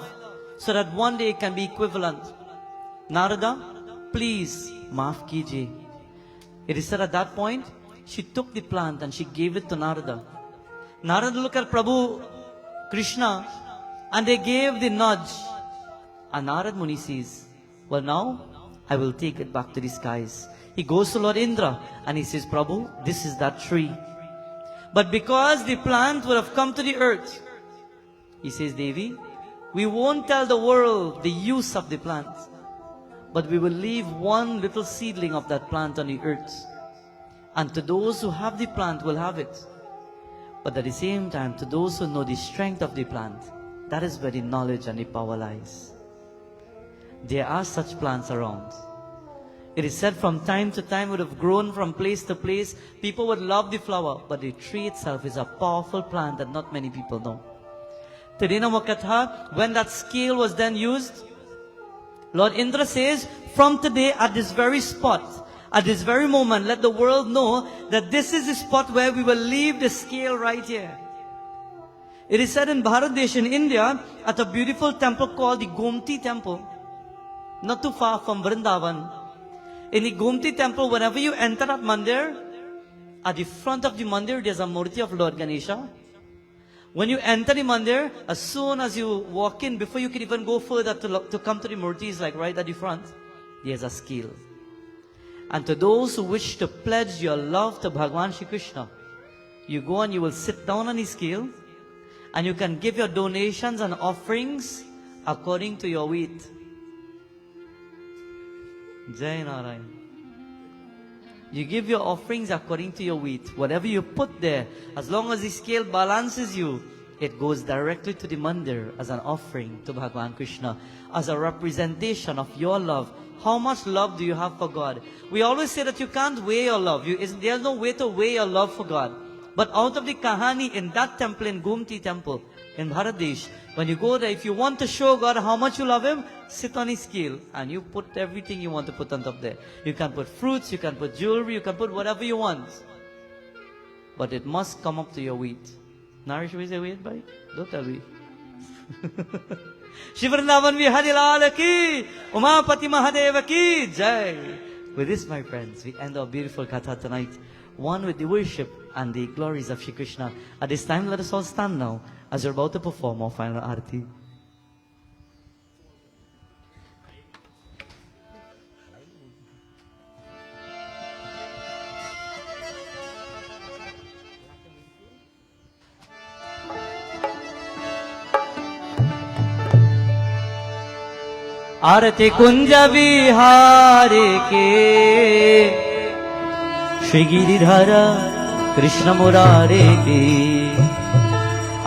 so that one day it can be equivalent. Narada, please, maaf kijiye. It is said at that point, she took the plant and she gave it to Narada. Narada looked at Prabhu Krishna and they gave the nudge. And Narad Muni says, well now, I will take it back to the skies. He goes to Lord Indra and he says, Prabhu, this is that tree. But because the plant would have come to the earth, he says, Devi, we won't tell the world the use of the plant, but we will leave one little seedling of that plant on the earth. And to those who have the plant will have it. But at the same time, to those who know the strength of the plant, that is where the knowledge and the power lies. There are such plants around. It is said from time to time would have grown from place to place. People would love the flower, but the tree itself is a powerful plant that not many people know. Today in our Katha, when that scale was then used, Lord Indra says, from today at this very spot, at this very moment, let the world know that this is the spot where we will leave the scale right here. It is said in Bharat in India, at a beautiful temple called the Gomti Temple, not too far from Vrindavan. In the Gomti Temple, whenever you enter that mandir, at the front of the mandir, there's a murti of Lord Ganesha. When you enter the mandir, as soon as you walk in, before you can even go further to come to the murtis, like right at the front, there's a scale. And to those who wish to pledge your love to Bhagwan Shri Krishna, you go and you will sit down on his scale and you can give your donations and offerings according to your weight. Jai Narayan. You give your offerings according to your weight. Whatever you put there, as long as the scale balances you, it goes directly to the mandir as an offering to Bhagwan Krishna, as a representation of your love. How much love do you have for God? We always say that you can't weigh your love. There's no way to weigh your love for God. But out of the kahani in that temple, in Gomti temple, in Bharadesh, when you go there, if you want to show God how much you love Him, sit on His scale and you put everything you want to put on top there. You can put fruits, you can put jewelry, you can put whatever you want. But it must come up to your weight. Naresh, we say weight, bhai? Don't tell me. Shivanna Vihari Lal ki, Umapati Mahadeva ki, Jai. With this, my friends, we end our beautiful katha tonight, one with the worship and the glories of Shri Krishna. At this time, let us all stand now as we're about to perform our final arati. आरती कुंज विहारे के श्री गिरिधर कृष्ण मुरारे की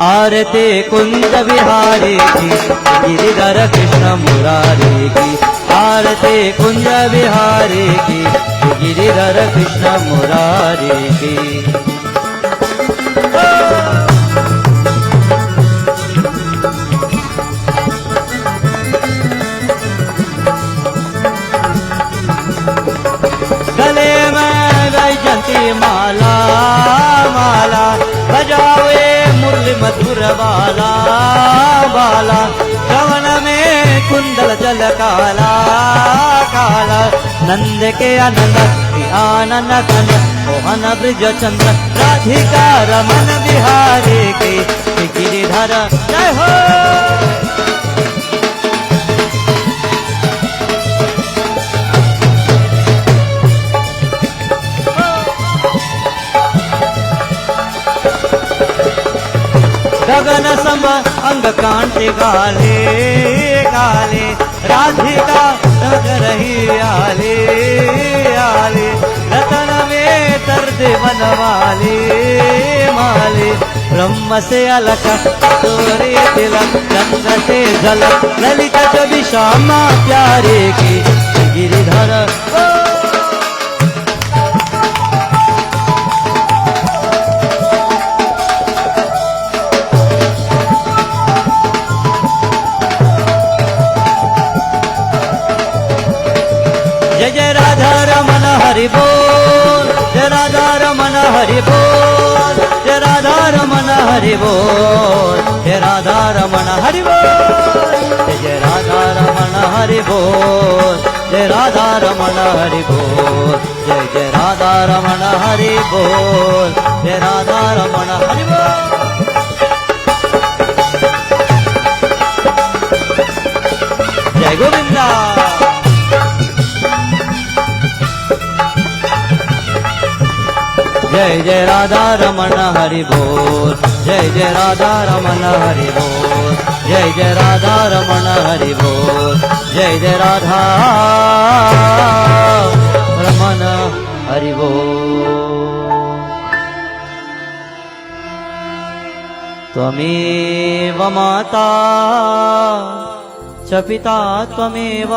आरती कुंज विहारे की गिरिधर कृष्ण मुरारे की आरती कुंज विहारे की गिरिधर कृष्ण मुरारे की माला माला बजावे मुरली मधुर बाला बाला श्रवण में कुंडल जल काला काला नंद के आनंद आनंद तन मोहन ब्रज चंद्र राधिका रमन बिहारी के गिरिधर जय हो गगन सम अंग कांटे गाले गाले राधिका रंग रही आले आले रतन में तरदे बनवाले माले ब्रह्म से अलग सूर्य तिलक चंद्र से झलक ललित कवि श्यामा प्यारे की गिरिधर हरि बोल जय राधा रमन हरि बोल जय राधा रमन हरि बोल जय राधा रमन हरि बोल जय राधा रमन हरि बोल जय राधा रमन हरि बोल जय जय राधा रमन हरि बोल जय राधा रमन हरि बोल जय गोविंदा जय जय राधा रमन हरि बोल जय जय राधा रमन हरि बोल जय जय राधा रमन हरि बोल जय जय राधा रमन हरि बोल त्वमेव माता च पिता त्वमेव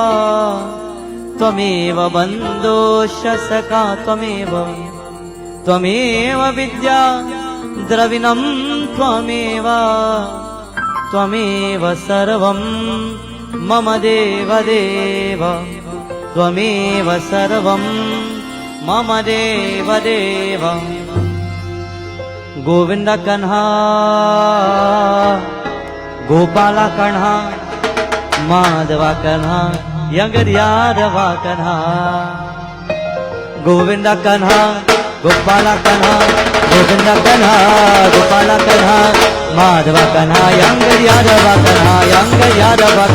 त्वमेव बन्धुश्च सखा त्वमेव त्वमेव विद्या द्रविणं त्वमेव त्वमेव सर्वं मम देव देव त्वमेव सर्वं मम देव देव गोविंद कन्हा गोपाला कन्हा माधवा कन्हा यंगरियारवा कन्हा गोविंद कन्हा गोपाला कन्हा गोविंद कन्हा गोपाला कन्हा माधवा कन्हा यंग यादवा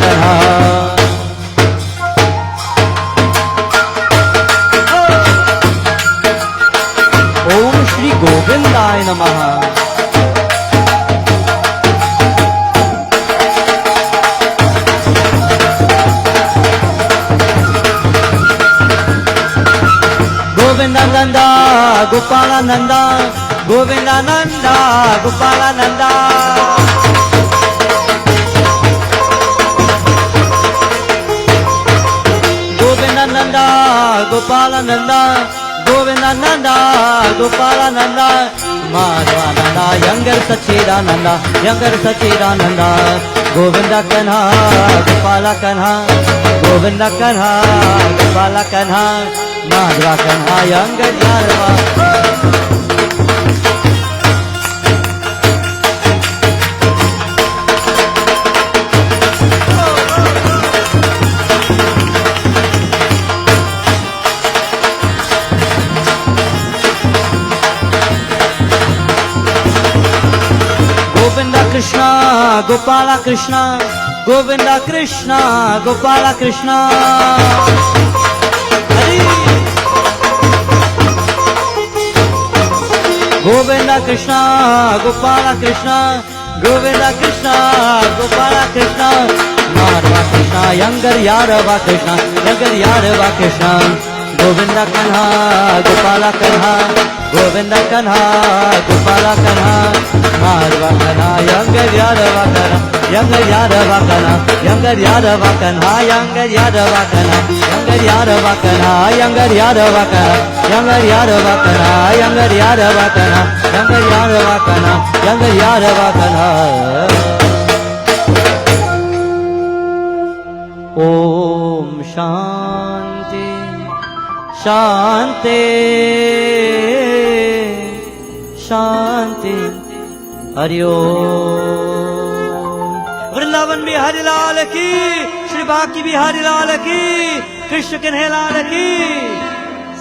कन्हा Govindaya Namaha. Govindananda, Gopalananda, Govindananda, Gopalananda. Govindananda, Gopalananda, Govindananda, Gopalananda, Madhvananda, Younger Sachidananda, Younger Sachidananda, Govinda Kanha, Gopala Kanha, Govinda Kanha, Gopala Kanha, Madhva Kanha, Younger Yarva. Govinda Krishna, Gopala Krishna, Govinda Krishna, Gopala Krishna. Hari. Govinda Krishna, Gopala Krishna, Govinda Krishna, Gopala Krishna. Madhva Krishna, Younger Yarva Krishna, Younger Yarva Krishna. Govinda Kanha, Gopala Kanha, Govinda Kanha, Gopala Kanha, Madhva Kanha, Younger Yarva Kanha, Younger Yarva Kanha, Younger Yarva Kanha, Younger Yarva Kanha, Younger Yarva Kanha, Younger Yarva Kanha, Younger Yarva Kanha, Younger Yarva Kanha, Younger Yarva Kanha, Younger Yarva Kanha. Om Shanti Shanti Shanti Hari Om. Vrindavan Bihari Lal ki, Shri Baki Bihari Lal ki, Krishna Kanhaiya Lal ki,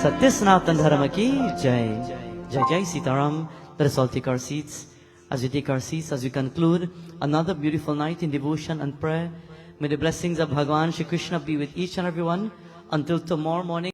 Satya Sanatan Dharma ki Jai. Jai Jai Sitaram. Let us all take our seats. As we take our seats, as we conclude another beautiful night in devotion and prayer, may the blessings of Bhagavan Shri Krishna be with each and everyone until tomorrow morning.